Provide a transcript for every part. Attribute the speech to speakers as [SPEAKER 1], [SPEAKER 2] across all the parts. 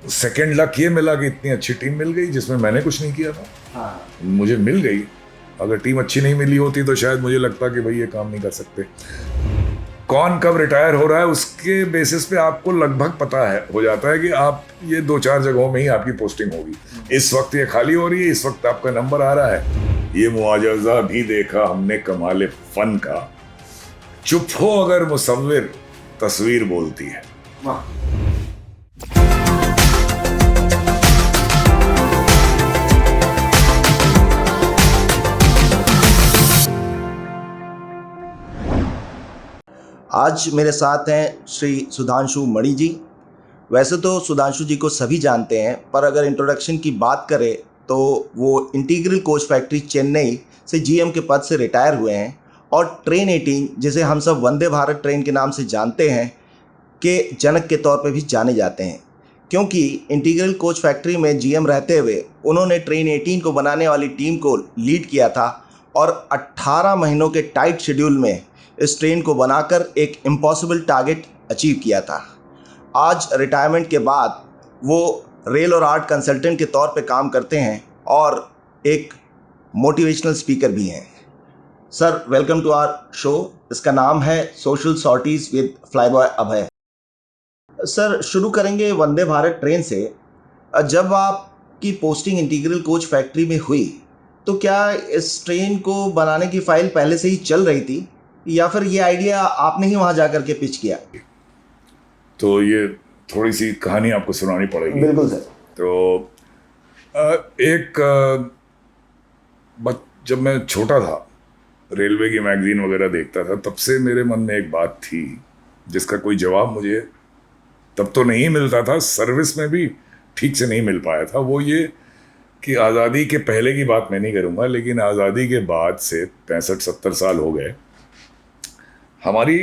[SPEAKER 1] Second luck ये मिला कि इतनी अच्छी टीम मिल गई जिसमें मैंने कुछ नहीं किया था।
[SPEAKER 2] हाँ।
[SPEAKER 1] मुझे मिल गई। अगर टीम अच्छी नहीं मिली होती तो शायद मुझे लगता कि भाई ये काम नहीं कर सकते। कौन कब रिटायर हो रहा है उसके बेसिस पे आपको लगभग पता है, हो जाता है कि आप ये 2-4 जगहों में ही आपकी पोस्टिंग होगी। इस वक्त ये खाली हो रही है, इस वक्त आपका नंबर आ रहा है। ये मुआवजा भी देखा हमने कमाले फन का, चुप हो अगर मुसव्विर तस्वीर बोलती है।
[SPEAKER 2] वाह। आज मेरे साथ हैं श्री सुधांशु मणि जी। वैसे तो सुधांशु जी को सभी जानते हैं, पर अगर इंट्रोडक्शन की बात करें तो वो इंटीग्रल कोच फैक्ट्री चेन्नई से जीएम के पद से रिटायर हुए हैं और ट्रेन 18, जिसे हम सब वंदे भारत ट्रेन के नाम से जानते हैं, के जनक के तौर पे भी जाने जाते हैं। क्योंकि इंटीग्रल कोच फैक्ट्री में जीएम रहते हुए उन्होंने ट्रेन 18 को बनाने वाली टीम को लीड किया था और 18 महीनों के टाइट शेड्यूल में इस ट्रेन को बनाकर एक इम्पॉसिबल टारगेट अचीव किया था। आज रिटायरमेंट के बाद वो रेल और आर्ट कंसल्टेंट के तौर पे काम करते हैं और एक मोटिवेशनल स्पीकर भी हैं। Sir, welcome to our show. इसका नाम है social sorties with Flyboy Abhay. Sir, शुरू करेंगे वंदे भारत ट्रेन से। जब आपकी पोस्टिंग इंटीग्रल कोच फैक्ट्री में हुई तो क्या इस ट्रेन को बनाने की फाइल पहले से ही चल रही थी या फिर ये आइडिया आपने ही वहां जाकर के पिच किया?
[SPEAKER 1] तो ये थोड़ी सी कहानी आपको सुनानी पड़ेगी।
[SPEAKER 2] बिल्कुल सर।
[SPEAKER 1] तो जब मैं छोटा था, रेलवे की मैगजीन वगैरह देखता था, तब से मेरे मन में एक बात थी जिसका कोई जवाब मुझे तब तो नहीं मिलता था, सर्विस में भी ठीक से नहीं मिल पाया था। वो ये कि आज़ादी के पहले की बात मैं नहीं करूँगा, लेकिन आज़ादी के बाद से 65-70 साल हो गए, हमारी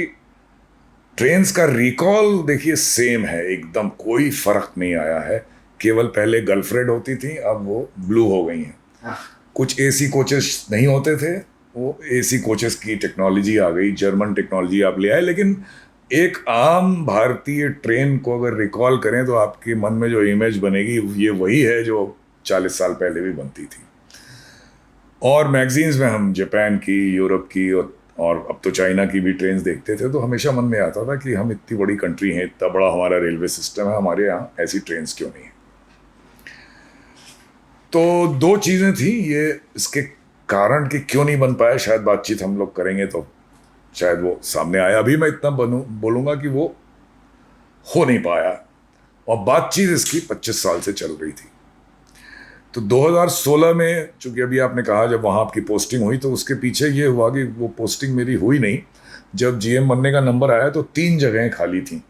[SPEAKER 1] ट्रेन्स का रिकॉल देखिए सेम है एकदम, कोई फ़र्क नहीं आया है। केवल पहले गल्फ रेड होती थी, अब वो ब्लू हो गई हैं। कुछ एसी कोचेस नहीं होते थे, वो एसी कोचेस की टेक्नोलॉजी आ गई, जर्मन टेक्नोलॉजी आप ले आए। लेकिन एक आम भारतीय ट्रेन को अगर रिकॉल करें तो आपके मन में जो इमेज बनेगी ये वही है जो 40 साल पहले भी बनती थी। और मैगजीन्स में हम जापान की, यूरोप की और अब तो चाइना की भी ट्रेन्स देखते थे, तो हमेशा मन में आता था कि हम इतनी बड़ी कंट्री हैं, इतना बड़ा हमारा रेलवे सिस्टम है, हमारे यहाँ ऐसी ट्रेन्स क्यों नहीं है। तो 2 चीज़ें थी ये इसके कारण कि क्यों नहीं बन पाया। शायद बातचीत हम लोग करेंगे तो शायद वो सामने आया। अभी मैं इतना बोलूँगा कि वो हो नहीं पाया, और बातचीत इसकी 25 साल से चल रही थी। तो 2016 में, चूंकि अभी आपने कहा जब वहाँ आपकी पोस्टिंग हुई, तो उसके पीछे ये हुआ कि वो पोस्टिंग मेरी हुई नहीं। जब जीएम बनने का नंबर आया तो 3 जगहें खाली थी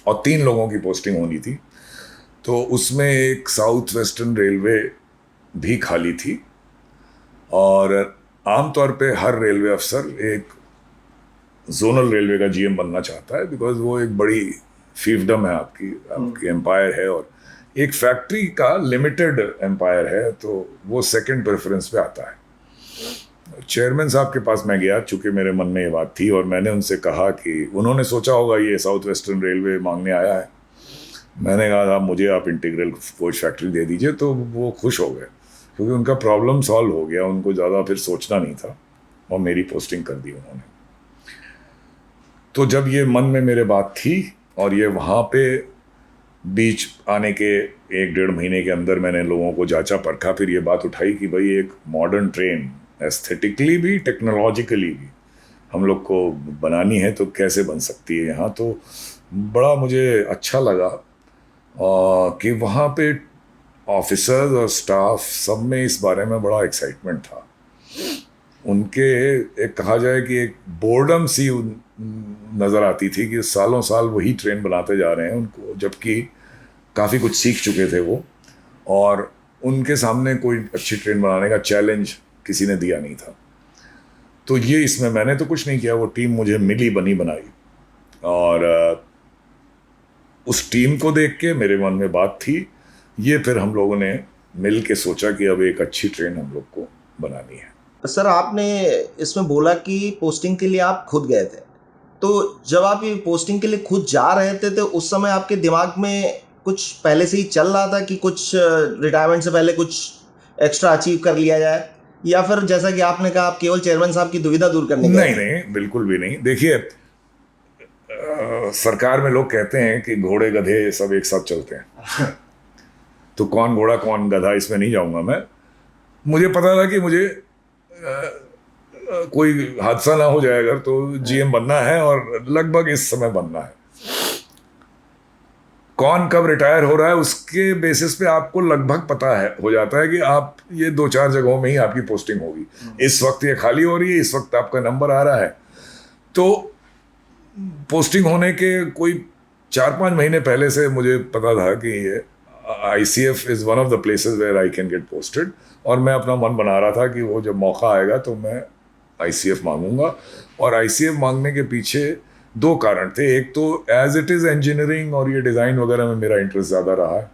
[SPEAKER 1] और 3 लोगों की पोस्टिंग होनी थी। तो उसमें एक साउथ वेस्टर्न रेलवे भी खाली थी, और आमतौर पे हर रेलवे अफसर एक जोनल रेलवे का जीएम बनना चाहता है, बिकॉज वो एक बड़ी फील्डम है, आपकी एम्पायर है, और एक फैक्ट्री का लिमिटेड एम्पायर है, तो वो सेकंड प्रेफरेंस पे आता है। चेयरमैन साहब के पास मैं गया, चूँकि मेरे मन में ये बात थी, और मैंने उनसे कहा कि उन्होंने सोचा होगा ये साउथ वेस्टर्न रेलवे मांगने आया है। मैंने कहा मुझे आप इंटीग्रल कोच फैक्ट्री दे दीजिए, तो वो खुश हो गए, क्योंकि उनका प्रॉब्लम सॉल्व हो गया, उनको ज़्यादा फिर सोचना नहीं था, और मेरी पोस्टिंग कर दी उन्होंने। तो जब ये मन में मेरे बात थी, और ये वहाँ पे बीच आने के 1-1.5 महीने के अंदर मैंने लोगों को जांचा परखा, फिर ये बात उठाई कि भाई एक मॉडर्न ट्रेन एस्थेटिकली भी टेक्नोलॉजिकली भी हम लोग को बनानी है, तो कैसे बन सकती है यहाँ। तो बड़ा मुझे अच्छा लगा कि वहाँ पे ऑफिसर्स और स्टाफ सब में इस बारे में बड़ा एक्साइटमेंट था। उनके एक कहा जाए कि एक बोर्डम सी नज़र आती थी कि सालों साल वही ट्रेन बनाते जा रहे हैं उनको, जबकि काफ़ी कुछ सीख चुके थे वो, और उनके सामने कोई अच्छी ट्रेन बनाने का चैलेंज किसी ने दिया नहीं था। तो ये इसमें मैंने तो कुछ नहीं किया, वो टीम मुझे मिली, बनी बनाई, और उस टीम को देख के मेरे मन में बात थी, ये फिर हम लोगों ने मिल के सोचा कि अब एक अच्छी ट्रेन हम लोग को बनानी है।
[SPEAKER 2] सर, आपने इसमें बोला कि पोस्टिंग के लिए आप खुद गए थे, तो जब आप ये पोस्टिंग के लिए खुद जा रहे थे तो उस समय आपके दिमाग में कुछ पहले से ही चल रहा था कि कुछ रिटायरमेंट से पहले कुछ एक्स्ट्रा अचीव कर लिया जाए, या फिर जैसा कि आपने कहा आप केवल चेयरमैन साहब की दुविधा दूर करने गए
[SPEAKER 1] नहीं
[SPEAKER 2] थे?
[SPEAKER 1] नहीं, बिल्कुल भी नहीं। देखिए, सरकार में लोग कहते हैं कि घोड़े गधे सब एक साथ चलते हैं, तो कौन घोड़ा कौन गधा इसमें नहीं जाऊंगा मैं। मुझे पता था कि मुझे कोई हादसा ना हो जाए अगर, तो जीएम बनना है और लगभग इस समय बनना है। कौन कब रिटायर हो रहा है उसके बेसिस पे आपको लगभग पता है, हो जाता है कि आप ये 2-4 जगहों में ही आपकी पोस्टिंग होगी। इस वक्त ये खाली हो रही है, इस वक्त आपका नंबर आ रहा है, तो पोस्टिंग होने के कोई 4-5 महीने पहले से मुझे पता था कि ICF is one of the places where I can get posted, और मैं अपना मन बना रहा था कि वो जब मौका आएगा तो मैं ICF मांगूंगा। और ICF मांगने के पीछे 2 कारण थे। एक तो एज इट इज़ इंजीनियरिंग और ये डिज़ाइन वगैरह में मेरा इंटरेस्ट ज़्यादा रहा है।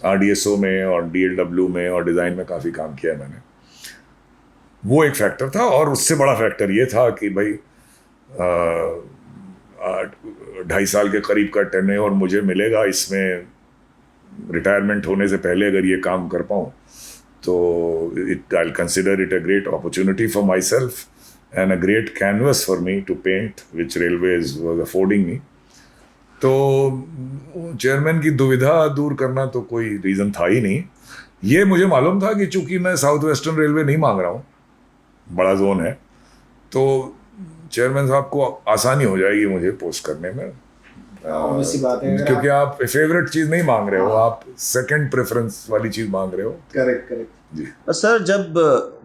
[SPEAKER 1] RDSO में और DLW में और डिज़ाइन में काफ़ी काम किया है मैंने, वो एक फैक्टर था। और उससे बड़ा फैक्टर ये था कि भाई 2.5 साल के करीब का टेन्योर मुझे मिलेगा, इसमें रिटायरमेंट होने से पहले अगर ये काम कर पाऊँ तो I will consider it a great opportunity for my self and a great canvas for me to paint, which Railways was affording me. तो चेयरमैन की दुविधा दूर करना तो कोई रीज़न था ही नहीं। ये मुझे मालूम था कि चूंकि मैं साउथ वेस्टर्न रेलवे नहीं मांग रहा हूँ, बड़ा जोन है, तो चेयरमैन साहब को आसानी हो जाएगी मुझे पोस्ट करने में।
[SPEAKER 2] Obviously बात है,
[SPEAKER 1] क्योंकि आप फेवरेट चीज़ नहीं मांग रहे हो, आप सेकंड प्रेफरेंस वाली चीज़ मांग रहे हो।
[SPEAKER 2] करेक्ट करेक्ट
[SPEAKER 1] जी।
[SPEAKER 2] सर, जब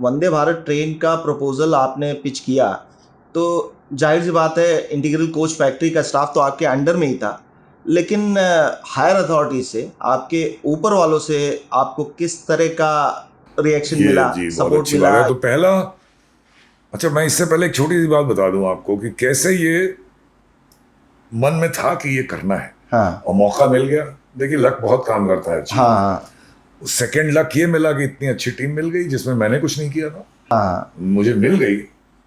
[SPEAKER 2] वंदे भारत ट्रेन का प्रपोजल आपने पिच किया तो जाहिर सी बात है इंटीग्रल कोच फैक्ट्री का स्टाफ तो आपके अंडर में ही था, लेकिन हायर अथॉरिटी से, आपके ऊपर वालों से आपको किस तरह का रिएक्शन मिला,
[SPEAKER 1] जी, बहुत
[SPEAKER 2] सपोर्ट
[SPEAKER 1] अच्छी
[SPEAKER 2] मिला?
[SPEAKER 1] बात है। तो पहला, अच्छा मैं इससे पहले एक छोटी सी बात बता दूं आपको कि कैसे ये मन में था कि ये करना है,
[SPEAKER 2] हाँ
[SPEAKER 1] और मौका मिल गया। देखिए, लक बहुत काम करता है।
[SPEAKER 2] हाँ हाँ
[SPEAKER 1] सेकंड लक ये मिला कि इतनी अच्छी टीम मिल गई जिसमें मैंने कुछ नहीं किया था,
[SPEAKER 2] हाँ
[SPEAKER 1] मुझे मिल गई।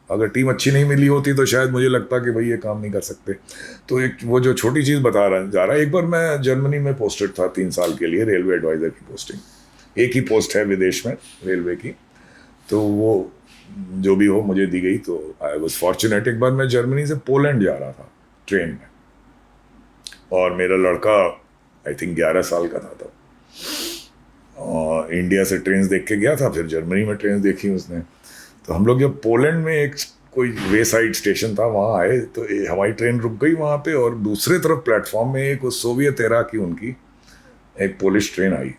[SPEAKER 1] अगर टीम अच्छी नहीं मिली होती तो शायद मुझे लगता कि भाई ये काम नहीं कर सकते। तो एक वो जो छोटी चीज़ बता रहा जा रहा है, एक बार मैं जर्मनी में पोस्टेड था 3 साल के लिए, रेलवे एडवाइज़र की पोस्टिंग। एक ही पोस्ट है विदेश में रेलवे की, तो वो जो भी हो मुझे दी गई। तो आई वॉज फॉर्चुनेट। एक बार मैं जर्मनी से पोलैंड जा रहा था ट्रेन में, और मेरा लड़का आई थिंक 11 साल का था तब, और इंडिया से ट्रेन देख के गया था, फिर जर्मनी में ट्रेन देखी उसने। तो हम लोग जब पोलैंड में एक कोई वे साइड स्टेशन था वहाँ आए, तो हमारी ट्रेन रुक गई वहाँ पे, और दूसरे तरफ प्लेटफॉर्म में एक सोवियत एरा की उनकी एक पोलिश ट्रेन आई।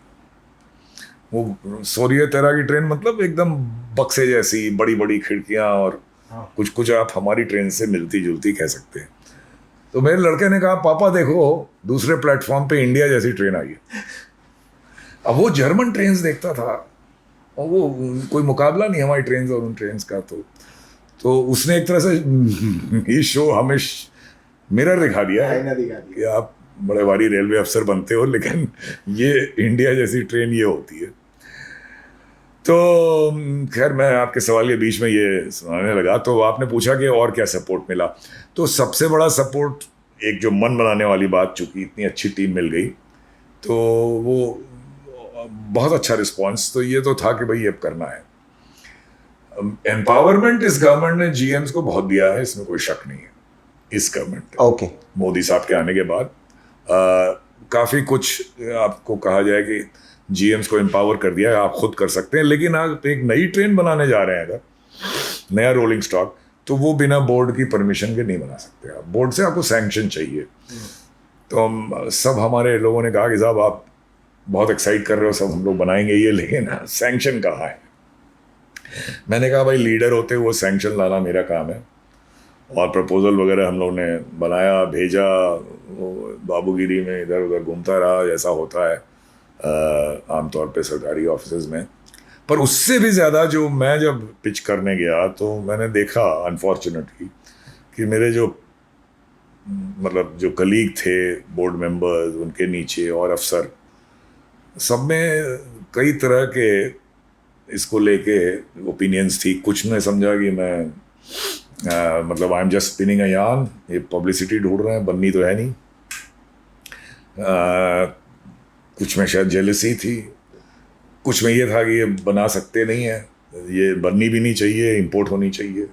[SPEAKER 1] वो सोवियत एरा की ट्रेन मतलब एकदम बक्से जैसी, बड़ी बड़ी खिड़कियाँ, और कुछ कुछ आप हमारी ट्रेन से मिलती जुलती कह सकते हैं। तो मेरे लड़के ने कहा, पापा देखो दूसरे प्लेटफॉर्म पे इंडिया जैसी ट्रेन आई है। अब वो जर्मन ट्रेन्स देखता था, और वो कोई मुकाबला नहीं हमारी ट्रेन्स और उन ट्रेन्स का। तो उसने एक तरह से ये शो हमें मिरर दिखा दिया है कि आप बड़े भारी रेलवे अफसर बनते हो, लेकिन ये इंडिया जैसी ट्रेन ये होती है। तो खैर, मैं आपके सवाल के बीच में ये सुनाने लगा, तो आपने पूछा कि और क्या सपोर्ट मिला। तो सबसे बड़ा सपोर्ट, एक जो मन बनाने वाली बात, चूँकि इतनी अच्छी टीम मिल गई, तो वो बहुत अच्छा रिस्पांस तो ये तो था कि भाई अब करना है। एम्पावरमेंट इस गवर्नमेंट ने जीएम्स को बहुत दिया है, इसमें कोई शक नहीं है। इस गवर्नमेंट
[SPEAKER 2] ओके
[SPEAKER 1] मोदी साहब के आने के बाद काफ़ी कुछ आपको कहा जाए कि जीएम्स को एम्पावर कर दिया है, आप खुद कर सकते हैं। लेकिन आप एक नई ट्रेन बनाने जा रहे हैं, अगर नया रोलिंग स्टॉक, तो वो बिना बोर्ड की परमिशन के नहीं बना सकते आप। बोर्ड से आपको सैंक्शन चाहिए। तो हम सब, हमारे लोगों ने कहा कि साहब आप बहुत एक्साइट कर रहे हो, सब हम लोग बनाएंगे ये, लेकिन सैंक्शन कहाँ है। मैंने कहा भाई, लीडर होते वो सैंक्शन लाना मेरा काम है। और प्रपोजल वगैरह हम लोग ने बनाया, भेजा, बाबूगिरी में इधर उधर घूमता रहा, जैसा होता है आमतौर पे सरकारी ऑफिस में। पर उससे भी ज़्यादा जो मैं जब पिच करने गया, तो मैंने देखा अनफॉर्चुनेटली कि मेरे जो मतलब जो कलीग थे, बोर्ड मेंबर्स, उनके नीचे और अफसर, सब में कई तरह के इसको लेके ओपिनियंस थी। कुछ ने समझा कि मैं मतलब I am just spinning a yarn, ये पब्लिसिटी ढूंढ रहे हैं, बननी तो है नहीं। कुछ में शायद जेलसी थी, कुछ में ये था कि ये बना सकते नहीं है, ये बननी भी नहीं चाहिए, इंपोर्ट होनी चाहिए।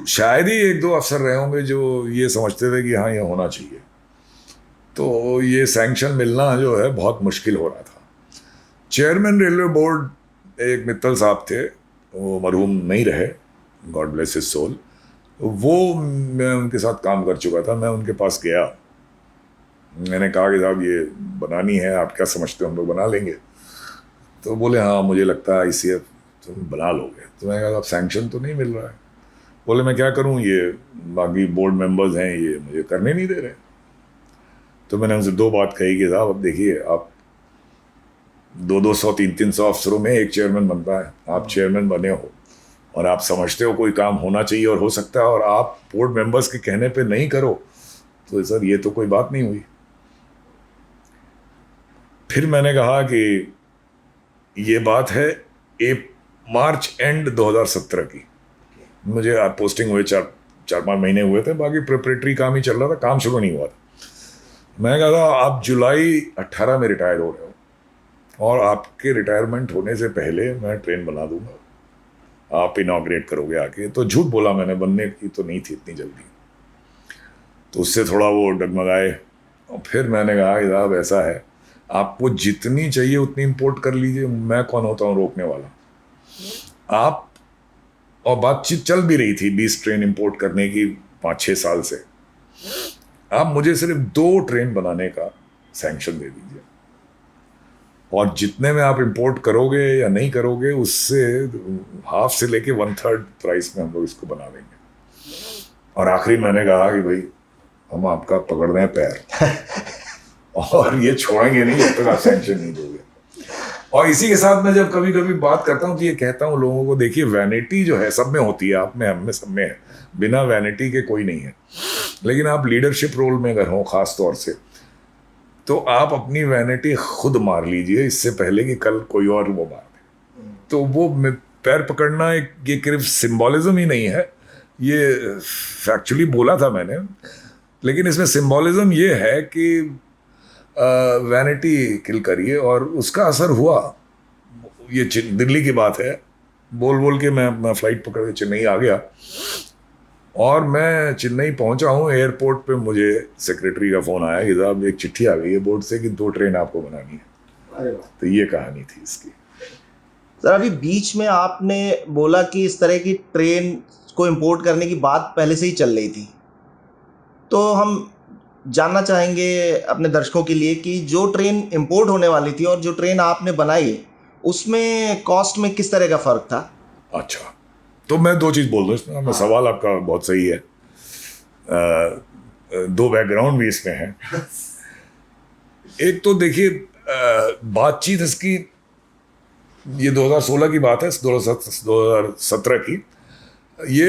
[SPEAKER 1] शायद ही एक दो अफसर रहे होंगे जो ये समझते थे कि हाँ ये होना चाहिए। तो ये सैंक्शन मिलना जो है बहुत मुश्किल हो रहा था। चेयरमैन रेलवे बोर्ड एक मित्तल साहब थे, वो मरहूम नहीं रहे, गॉड ब्लेस हिज सोल। वो मैं उनके साथ काम कर चुका था, मैं उनके पास गया, मैंने कहा कि साहब ये बनानी है, आप क्या समझते हो, हम लोग बना लेंगे। तो बोले हाँ मुझे लगता है ICF तुम बना लोगे। तो मैंने कहा अब सैंक्शन तो नहीं मिल रहा है। बोले मैं क्या करूँ, ये बाकी बोर्ड मेंबर्स हैं ये मुझे करने नहीं दे रहे। तो मैंने उनसे दो बात कही कि साहब अब देखिए, आप 200-200 300-300 अफसरों में एक चेयरमैन बनता है, आप चेयरमैन बने हो और आप समझते हो कोई काम होना चाहिए और हो सकता है, और आप बोर्ड मेंबर्स के कहने पे नहीं करो, तो सर ये तो कोई बात नहीं हुई। फिर मैंने कहा कि ये बात है मार्च एंड 2017 की, मुझे पोस्टिंग हुए 4-5 महीने हुए थे, बाकी प्रिपरेटरी काम ही चल रहा था, काम शुरू नहीं हुआ था। मैं कहा था आप जुलाई 18 में रिटायर हो रहे हो और आपके रिटायरमेंट होने से पहले मैं ट्रेन बना दूंगा, आप इनॉग्रेट करोगे आके। तो झूठ बोला मैंने, बनने की तो नहीं थी इतनी जल्दी। तो उससे थोड़ा वो डगमगाए और फिर मैंने कहा कि साहब ऐसा है, आपको जितनी चाहिए उतनी इंपोर्ट कर लीजिए, मैं कौन होता हूँ रोकने वाला। आप, और बातचीत चल भी रही थी 20 ट्रेन इंपोर्ट करने की 5-6 साल से, आप मुझे सिर्फ 2 ट्रेन बनाने का सैंक्शन दे दीजिए, और जितने में आप इंपोर्ट करोगे या नहीं करोगे उससे हाफ से लेके 1/3 प्राइस में हम लोग इसको बना देंगे। और आखिरी मैंने कहा कि भाई हम आपका पकड़ रहे हैं पैर और ये छोड़ेंगे नहीं जब तक आप सैंक्शन नहीं दोगे। और इसी के साथ मैं जब कभी कभी बात करता हूँ तो ये कहता हूँ लोगों को, देखिए वैनिटी जो है सब में होती है, आप में, हम में, सब में है, बिना वैनिटी के कोई नहीं है। लेकिन आप लीडरशिप रोल में अगर हो खास तौर से, तो आप अपनी वैनिटी खुद मार लीजिए इससे पहले कि कल कोई और वो मार दे। तो वो पैर पकड़ना एक ये सिर्फ सिंबॉलिज्म ही नहीं है, ये फैक्चुअली बोला था मैंने, लेकिन इसमें सिंबॉलिज्म ये है कि वैनिटी किल करिए, और उसका असर हुआ। ये दिल्ली की बात है, बोल बोल के मैं अपना फ्लाइट पकड़ के चेन्नई आ गया, और मैं चेन्नई पहुंचा हूँ, एयरपोर्ट पे मुझे सेक्रेटरी का फ़ोन आया कि साहब एक चिट्ठी आ गई है बोर्ड से कि 2 ट्रेन आपको बनानी है। तो ये कहानी थी इसकी।
[SPEAKER 2] सर अभी बीच में आपने बोला कि इस तरह की ट्रेन को इंपोर्ट करने की बात पहले से ही चल रही थी, तो हम जानना चाहेंगे अपने दर्शकों के लिए कि जो ट्रेन इंपोर्ट होने वाली थी और जो ट्रेन आपने बनाई उसमें कॉस्ट में किस तरह का फ़र्क था?
[SPEAKER 1] अच्छा, तो मैं 2 चीज़ बोल दूँ इसमें। हाँ। सवाल आपका बहुत सही है, 2 बैकग्राउंड भी इसमें है। एक तो देखिए बातचीत इसकी, ये 2016 की बात है, 2017 की, ये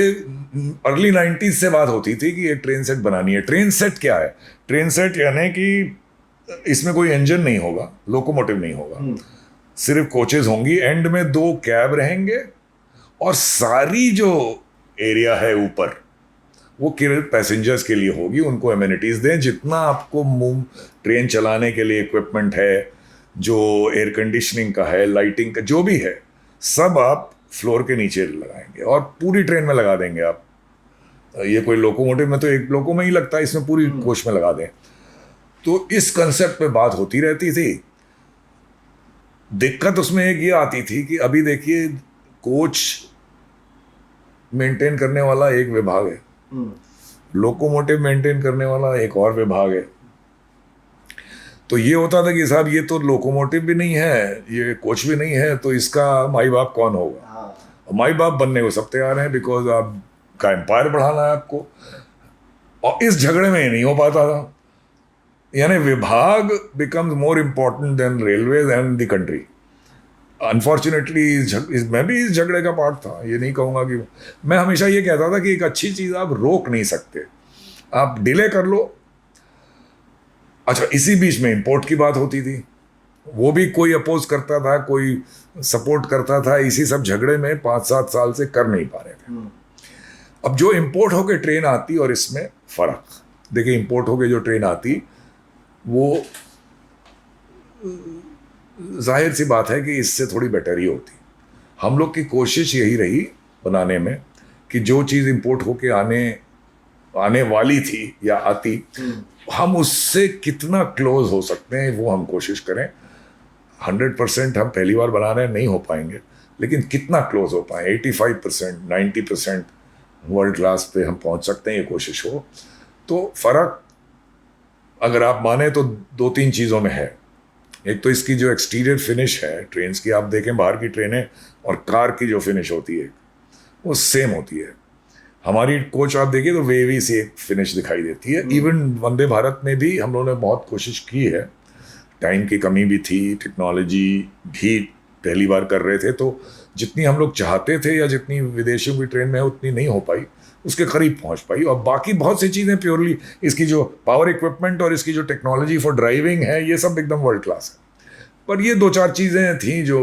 [SPEAKER 1] अर्ली 90s से बात होती थी कि एक ट्रेन सेट बनानी है। ट्रेन सेट क्या है? ट्रेन सेट यानी कि इसमें कोई इंजन नहीं होगा, लोकोमोटिव नहीं होगा, सिर्फ कोचेज होंगी, एंड में 2 कैब रहेंगे, और सारी जो एरिया है ऊपर वो केवल पैसेंजर्स के लिए होगी। उनको एमिनिटीज दें, जितना आपको ट्रेन चलाने के लिए इक्विपमेंट है, जो एयर कंडीशनिंग का है, लाइटिंग का जो भी है, सब आप फ्लोर के नीचे लगाएंगे और पूरी ट्रेन में लगा देंगे आप। ये कोई लोकोमोटिव में तो एक लोको में ही लगता है, इसमें पूरी कोच में लगा दें। तो इस कंसेप्ट पे बात होती रहती थी। दिक्कत उसमें एक ये आती थी कि अभी देखिए कोच मेंटेन करने वाला एक विभाग है, लोकोमोटिव मेंटेन करने वाला एक और विभाग है। तो ये होता था कि साहब ये तो लोकोमोटिव भी नहीं है, ये कोच भी नहीं है, तो इसका माई बाप कौन होगा? माई बाप बनने को सब तैयार हैं, बिकॉज आपका एम्पायर बढ़ाना है आपको, और इस झगड़े में ये नहीं हो पाता था। यानी विभाग becomes more important then railways and the country. Unfortunately मैं भी इस झगड़े का पार्ट था। ये नहीं कहूँगा कि मैं हमेशा ये कहता था कि एक अच्छी चीज़ आप रोक नहीं सकते, आप डिले कर लो। अच्छा, इसी बीच में इंपोर्ट की बात होती थी, वो भी कोई अपोज करता था, कोई सपोर्ट करता था। इसी सब झगड़े में 5-7 साल से कर नहीं पा रहे थे। अब जो इंपोर्ट होके ट्रेन आती और इसमें फ़र्क देखिए, इंपोर्ट होके जो ट्रेन आती वो जाहिर सी बात है कि इससे थोड़ी बेटर ही होती। हम लोग की कोशिश यही रही बनाने में कि जो चीज़ इंपोर्ट होके आने वाली थी या आती, हम उससे कितना क्लोज हो सकते हैं वो हम कोशिश करें। 100% हम पहली बार बना रहे हैं, नहीं हो पाएंगे, लेकिन कितना क्लोज हो पाए, 85%, 90% वर्ल्ड क्लास पे हम पहुंच सकते हैं, ये कोशिश हो तो। फ़र्क अगर आप माने तो 2-3 चीज़ों में है। एक तो इसकी जो एक्सटीरियर फिनिश है ट्रेन्स की, आप देखें बाहर की ट्रेनें और कार की जो फिनिश होती है वो सेम होती है। हमारी कोच आप देखिए तो वेवी सी एक फिनिश दिखाई देती है। इवन वंदे भारत में भी हम लोगों ने बहुत कोशिश की है, टाइम की कमी भी थी, टेक्नोलॉजी भी पहली बार कर रहे थे, तो जितनी हम लोग चाहते थे या जितनी विदेशियों की ट्रेन में है उतनी नहीं हो पाई, उसके करीब पहुंच पाई। और बाकी बहुत सी चीज़ें प्योरली इसकी जो पावर इक्विपमेंट और इसकी जो टेक्नोलॉजी फॉर ड्राइविंग है ये सब एकदम वर्ल्ड क्लास है। पर ये 2-4 चीज़ें थी जो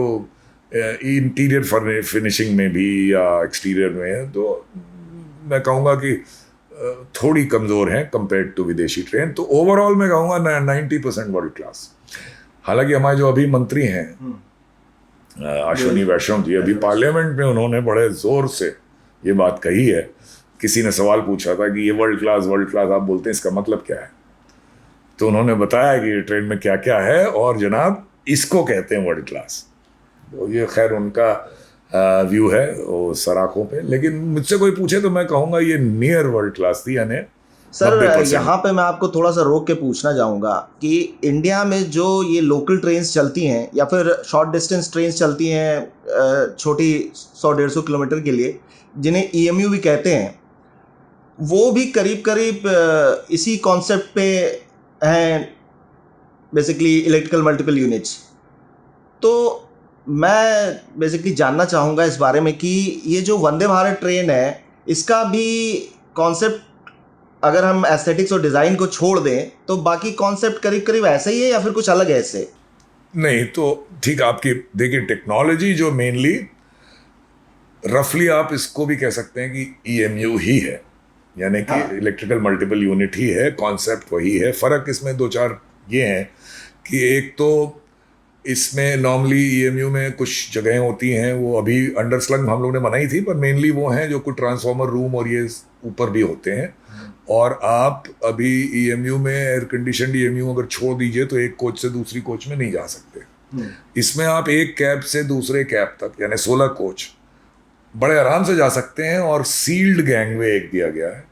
[SPEAKER 1] इंटीरियर फिनिशिंग में भी या एक्सटीरियर में, तो मैं कहूँगा कि थोड़ी कमज़ोर हैं कंपेयर टू विदेशी ट्रेन। तो ओवरऑल मैं कहूँगा 90% वर्ल्ड क्लास। हालांकि हमारे जो अभी मंत्री हैं अश्विनी वैष्णव जी, अभी पार्लियामेंट में उन्होंने बड़े ज़ोर से ये बात कही है। किसी ने सवाल पूछा था कि ये वर्ल्ड क्लास आप बोलते हैं, इसका मतलब क्या है? तो उन्होंने बताया कि ये ट्रेन में क्या क्या है और जनाब इसको कहते हैं वर्ल्ड क्लास। तो ये खैर उनका व्यू है वो सराखों पे, लेकिन मुझसे कोई पूछे तो मैं कहूँगा ये नियर वर्ल्ड क्लास थी, यानी
[SPEAKER 2] सर
[SPEAKER 1] 90%।
[SPEAKER 2] यहाँ पे मैं आपको थोड़ा सा रोक के पूछना चाहूँगा कि इंडिया में जो ये लोकल ट्रेन्स चलती हैं या फिर शॉर्ट डिस्टेंस ट्रेन्स चलती हैं छोटी 100-150 किलोमीटर के लिए, जिन्हें ईएमयू भी कहते हैं, वो भी करीब करीब इसी कॉन्सेप्ट पे हैं, बेसिकली इलेक्ट्रिकल मल्टीपल यूनिट्स। तो मैं बेसिकली जानना चाहूँगा इस बारे में कि ये जो वंदे भारत ट्रेन है इसका भी कॉन्सेप्ट, अगर हम एस्थेटिक्स और डिज़ाइन को छोड़ दें तो बाकी कॉन्सेप्ट करीब करीब ऐसा ही है या फिर कुछ अलग है इससे?
[SPEAKER 1] नहीं तो ठीक, आपकी देखिए टेक्नोलॉजी जो मेनली रफली आप इसको भी कह सकते हैं कि ईएमयू ही है, यानी कि इलेक्ट्रिकल मल्टीपल यूनिट ही है, कॉन्सेप्ट वही है। फ़र्क इसमें 2-4 ये हैं कि एक तो इसमें नॉर्मली ईएमयू में कुछ जगहें होती हैं वो अभी अंडरस्लंग हम लोग ने बनाई थी, पर मेनली वो हैं जो कुछ ट्रांसफार्मर रूम और ये ऊपर भी होते हैं। और आप अभी ईएमयू में एयर कंडीशन ईएमयू अगर छोड़ दीजिए तो एक कोच से दूसरी कोच में नहीं जा सकते। इसमें आप एक कैब से दूसरे कैब तक यानी 16 कोच बड़े आराम से जा सकते हैं। और सील्ड गैंगवे एक दिया गया है,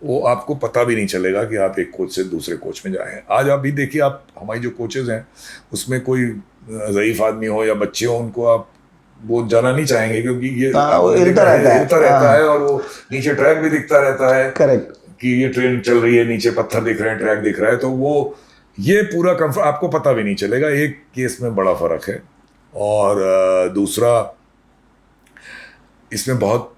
[SPEAKER 1] वो आपको पता भी नहीं चलेगा कि आप एक कोच से दूसरे कोच में जाए हैं। आज आप भी देखिए, आप हमारी जो कोचेज़ हैं उसमें कोई ज़ईफ़ आदमी हो या बच्चे हो, उनको आप वो जाना नहीं चाहेंगे क्योंकि ये
[SPEAKER 2] हिलता रहता
[SPEAKER 1] है और वो नीचे ट्रैक भी दिखता रहता है।
[SPEAKER 2] करेक्ट।
[SPEAKER 1] कि ये ट्रेन चल रही है, नीचे पत्थर दिख रहे हैं, ट्रैक दिख रहा है, तो वो ये पूरा कंफर्ट आपको पता भी नहीं चलेगा। एक केस में बड़ा फ़र्क है। और दूसरा इसमें बहुत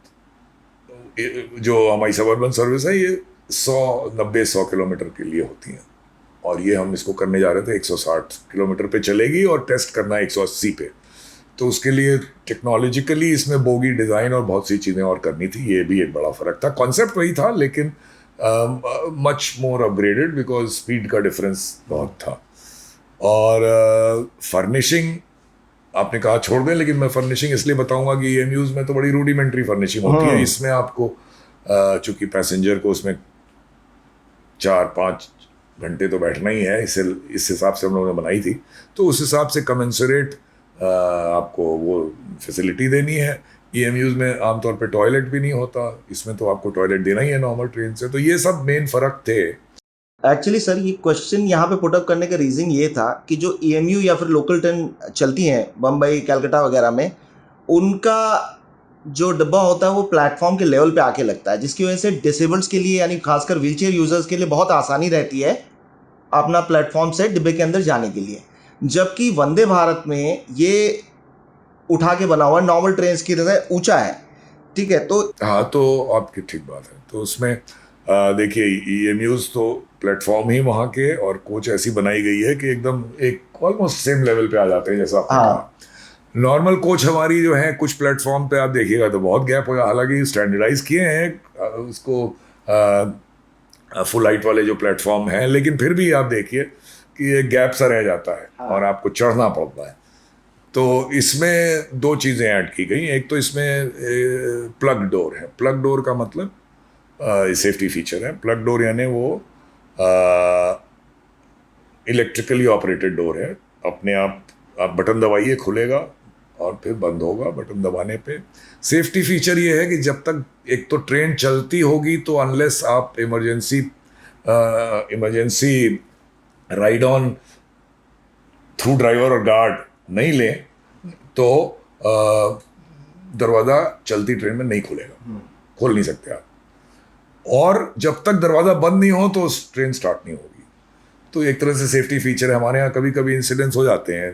[SPEAKER 1] जो हमारी सबअर्बन सर्विस है ये 100 किलोमीटर के लिए होती हैं, और ये हम इसको करने जा रहे थे 160 किलोमीटर पे चलेगी और टेस्ट करना है 180 पे। तो उसके लिए टेक्नोलॉजिकली इसमें बोगी डिज़ाइन और बहुत सी चीज़ें और करनी थी, ये भी एक बड़ा फ़र्क था। कॉन्सेप्ट वही था लेकिन much more upgraded because speed का डिफरेंस बहुत था। और फर्निशिंग आपने कहा छोड़ दें, लेकिन मैं फर्निशिंग इसलिए बताऊंगा कि ईएमयूज़ में तो बड़ी रूडिमेंट्री फर्निशिंग होती है। इसमें आपको चूंकि पैसेंजर को उसमें 4-5 घंटे तो बैठना ही है, इस हिसाब से हम लोगों ने बनाई थी, तो उस हिसाब से कमेंसरेट आपको वो फैसिलिटी देनी है। ईएमयूज़ में आमतौर पे टॉयलेट भी नहीं होता, इसमें तो आपको टॉयलेट देना ही है नॉर्मल ट्रेन से। तो ये सब मेन फ़र्क थे।
[SPEAKER 2] एक्चुअली सर ये क्वेश्चन यहाँ पे पुटअप करने का रीज़न ये था कि जो ईएमयू या फिर लोकल ट्रेन चलती हैं बम्बई कलकत्ता वगैरह में, उनका जो डब्बा होता है वो प्लेटफॉर्म के लेवल पे आके लगता है, जिसकी वजह से डिसेबल्ड्स के लिए यानी खासकर व्हीलचेयर यूज़र्स के लिए बहुत आसानी रहती है अपना प्लेटफॉर्म से डिब्बे के अंदर जाने के लिए। जबकि वंदे भारत में ये उठा के बना हुआ नॉर्मल ट्रेन की तरह ऊंचा है, ठीक है। तो
[SPEAKER 1] हाँ, तो आपकी ठीक बात है। तो उसमें देखिए ईएमयूज़ तो प्लेटफॉर्म ही वहाँ के, और कोच ऐसी बनाई गई है कि एकदम एक ऑलमोस्ट सेम लेवल पे आ जाते हैं जैसा आपने कहा। नॉर्मल कोच हमारी जो है कुछ प्लेटफॉर्म पे आप देखिएगा तो बहुत गैप होगा, हालांकि स्टैंडर्डाइज किए हैं उसको फुल हाइट वाले जो प्लेटफॉर्म हैं, लेकिन फिर भी आप देखिए कि ये गैप सा रह जाता है
[SPEAKER 2] हाँ।
[SPEAKER 1] और आपको चढ़ना पड़ता है। तो इसमें दो चीज़ें ऐड की गई। एक तो इसमें प्लग डोर है। प्लग डोर का मतलब सेफ्टी फीचर है। प्लग डोर यानी वो इलेक्ट्रिकली ऑपरेटेड डोर है। अपने आप बटन दबाइए खुलेगा और फिर बंद होगा बटन दबाने पे। सेफ्टी फीचर ये है कि जब तक एक तो ट्रेन चलती होगी तो अनलेस आप emergency ride on through driver और गार्ड नहीं लें तो दरवाज़ा चलती ट्रेन में नहीं खुलेगा, खोल नहीं सकते आप। और जब तक दरवाज़ा बंद नहीं हो तो ट्रेन स्टार्ट नहीं होगी। तो एक तरह से सेफ्टी फीचर है। हमारे यहाँ कभी कभी इंसिडेंट्स हो जाते हैं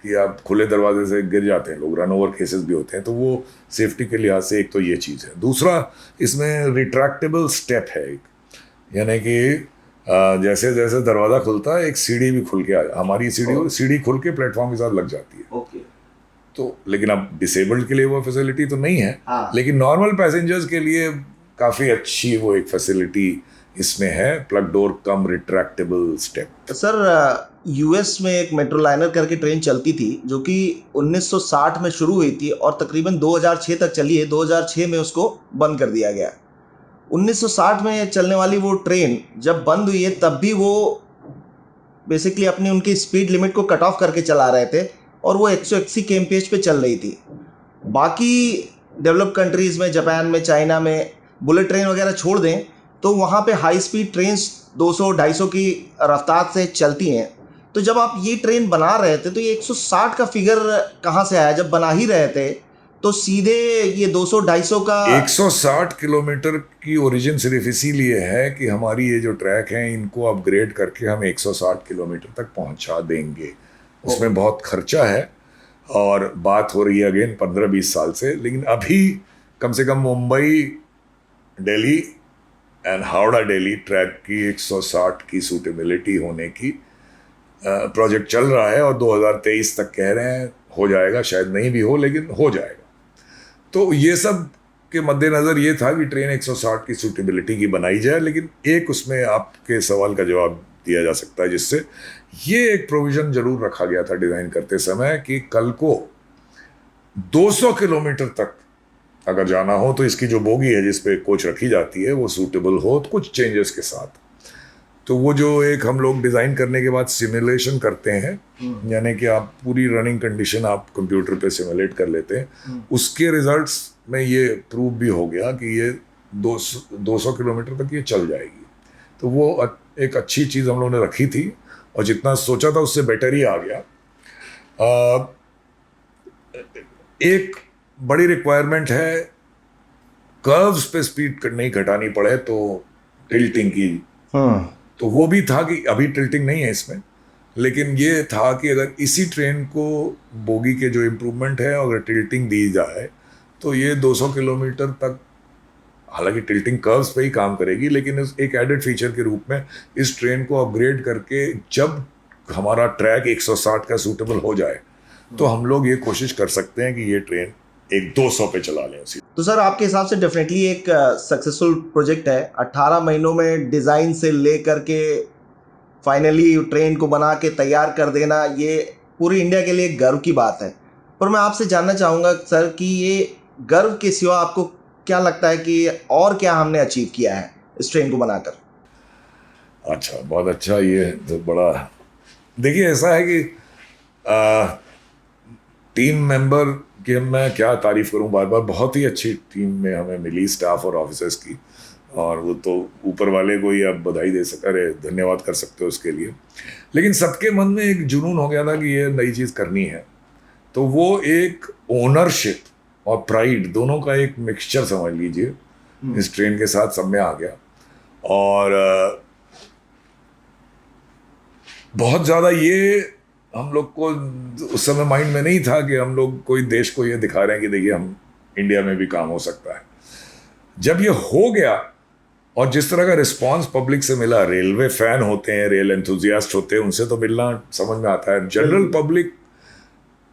[SPEAKER 1] कि आप खुले दरवाजे से गिर जाते हैं लोग, रन ओवर केसेस भी होते हैं। तो वो सेफ्टी के लिहाज से एक तो ये चीज़ है। दूसरा, इसमें रिट्रैक्टेबल स्टेप है एक, यानी कि जैसे जैसे दरवाज़ा खुलता है एक सीढ़ी भी खुल के हमारी सीढ़ी खुल के प्लेटफॉर्म के साथ लग जाती है।
[SPEAKER 2] ओके।
[SPEAKER 1] तो लेकिन अब डिसेबल्ड के लिए वो फैसिलिटी तो नहीं है,
[SPEAKER 2] हाँ।
[SPEAKER 1] लेकिन नॉर्मल पैसेंजर्स के लिए काफ़ी अच्छी वो एक फैसिलिटी इसमें है, प्लग डोर कम रिट्रैक्टेबल स्टेप।
[SPEAKER 2] सर, यूएस में एक मेट्रो लाइनर करके ट्रेन चलती थी जो कि 1960 में शुरू हुई थी और तकरीबन 2006 तक चली है। 2006 में उसको बंद कर दिया गया। 1960 में चलने वाली वो ट्रेन जब बंद हुई है तब भी वो बेसिकली अपनी उनकी स्पीड लिमिट को कट ऑफ करके चला रहे थे और वो 180 kmph पे चल रही थी। बाकी डेवलप कंट्रीज़ में, जापान में, चाइना में बुलेट ट्रेन वगैरह छोड़ दें तो वहाँ पे हाई स्पीड ट्रेन्स 200-250 की रफ्तार से चलती हैं। तो जब आप ये ट्रेन बना रहे थे तो ये 160 का फिगर कहाँ से आया? जब बना ही रहे थे तो सीधे ये 200-250 का
[SPEAKER 1] 160 किलोमीटर की ओरिजिन सिर्फ इसीलिए है कि हमारी ये जो ट्रैक हैं इनको अपग्रेड करके हम 160 किलोमीटर तक पहुंचा देंगे। उसमें बहुत खर्चा है और बात हो रही है अगेन 15-20 साल से। लेकिन अभी कम से कम मुंबई दिल्ली एंड हावड़ा दिल्ली ट्रैक की 160 की सूटेबिलिटी होने की प्रोजेक्ट चल रहा है और 2023 तक कह रहे हैं हो जाएगा। शायद नहीं भी हो लेकिन हो जाएगा। तो ये सब के मद्देनज़र ये था कि ट्रेन 160 की सूटेबिलिटी की बनाई जाए। लेकिन एक उसमें आपके सवाल का जवाब दिया जा सकता है जिससे ये एक प्रोविज़न ज़रूर रखा गया था डिज़ाइन करते समय कि कल को 200 किलोमीटर तक अगर जाना हो तो इसकी जो बोगी है जिस पे कोच रखी जाती है वो सूटेबल हो तो कुछ चेंजेस के साथ। तो वो जो एक हम लोग डिज़ाइन करने के बाद सिमुलेशन करते हैं, यानी कि आप पूरी रनिंग कंडीशन आप कंप्यूटर पे सिमुलेट कर लेते हैं, उसके रिजल्ट्स में ये प्रूव भी हो गया कि ये 200 किलोमीटर तक ये चल जाएगी। तो वो एक अच्छी चीज़ हम लोगों ने रखी थी और जितना सोचा था उससे बेटर ही आ गया। एक बड़ी रिक्वायरमेंट है कर्व्स पे स्पीड नहीं घटानी पड़े तो टिल्टिंग की। तो वो भी था कि अभी टिल्टिंग नहीं है इसमें, लेकिन ये था कि अगर इसी ट्रेन को बोगी के जो इम्प्रूवमेंट है अगर टिल्टिंग दी जाए तो ये 200 किलोमीटर तक, हालांकि टिल्टिंग कर्व्स पे ही काम करेगी, लेकिन एक एडेड फीचर के रूप में इस ट्रेन को अपग्रेड करके जब हमारा ट्रैक 160 का सूटेबल हो जाए तो हम लोग ये कोशिश कर सकते हैं कि ये ट्रेन एक 200 पे चला लें उसी।
[SPEAKER 2] तो सर आपके हिसाब से डेफिनेटली एक सक्सेसफुल प्रोजेक्ट है। 18 महीनों में डिज़ाइन से ले करके फाइनली ट्रेन को बना के तैयार कर देना, ये पूरी इंडिया के लिए गर्व की बात है। पर मैं आपसे जानना चाहूँगा सर कि ये गर्व के सिवा आपको क्या लगता है कि और क्या हमने अचीव किया है इस ट्रेन को बनाकर?
[SPEAKER 1] अच्छा, बहुत अच्छा। ये तो बड़ा, देखिए ऐसा है कि टीम मेंबर कि मैं क्या तारीफ़ करूं बार बार। बहुत ही अच्छी टीम में हमें मिली, स्टाफ और ऑफिसर्स की, और वो तो ऊपर वाले को ही आप बधाई दे सकते, अरे धन्यवाद कर सकते हो उसके लिए। लेकिन सबके मन में एक जुनून हो गया था कि ये नई चीज़ करनी है। तो वो एक ओनरशिप और प्राइड दोनों का एक मिक्सचर समझ लीजिए इस ट्रेन के साथ सब में आ गया। और बहुत ज़्यादा ये हम लोग को उस समय माइंड में नहीं था कि हम लोग कोई देश को ये दिखा रहे हैं कि देखिए हम इंडिया में भी काम हो सकता है। जब ये हो गया और जिस तरह का रिस्पांस पब्लिक से मिला, रेलवे फैन होते हैं, रेल एंथुजियास्ट होते हैं, उनसे तो मिलना समझ में आता है। जनरल पब्लिक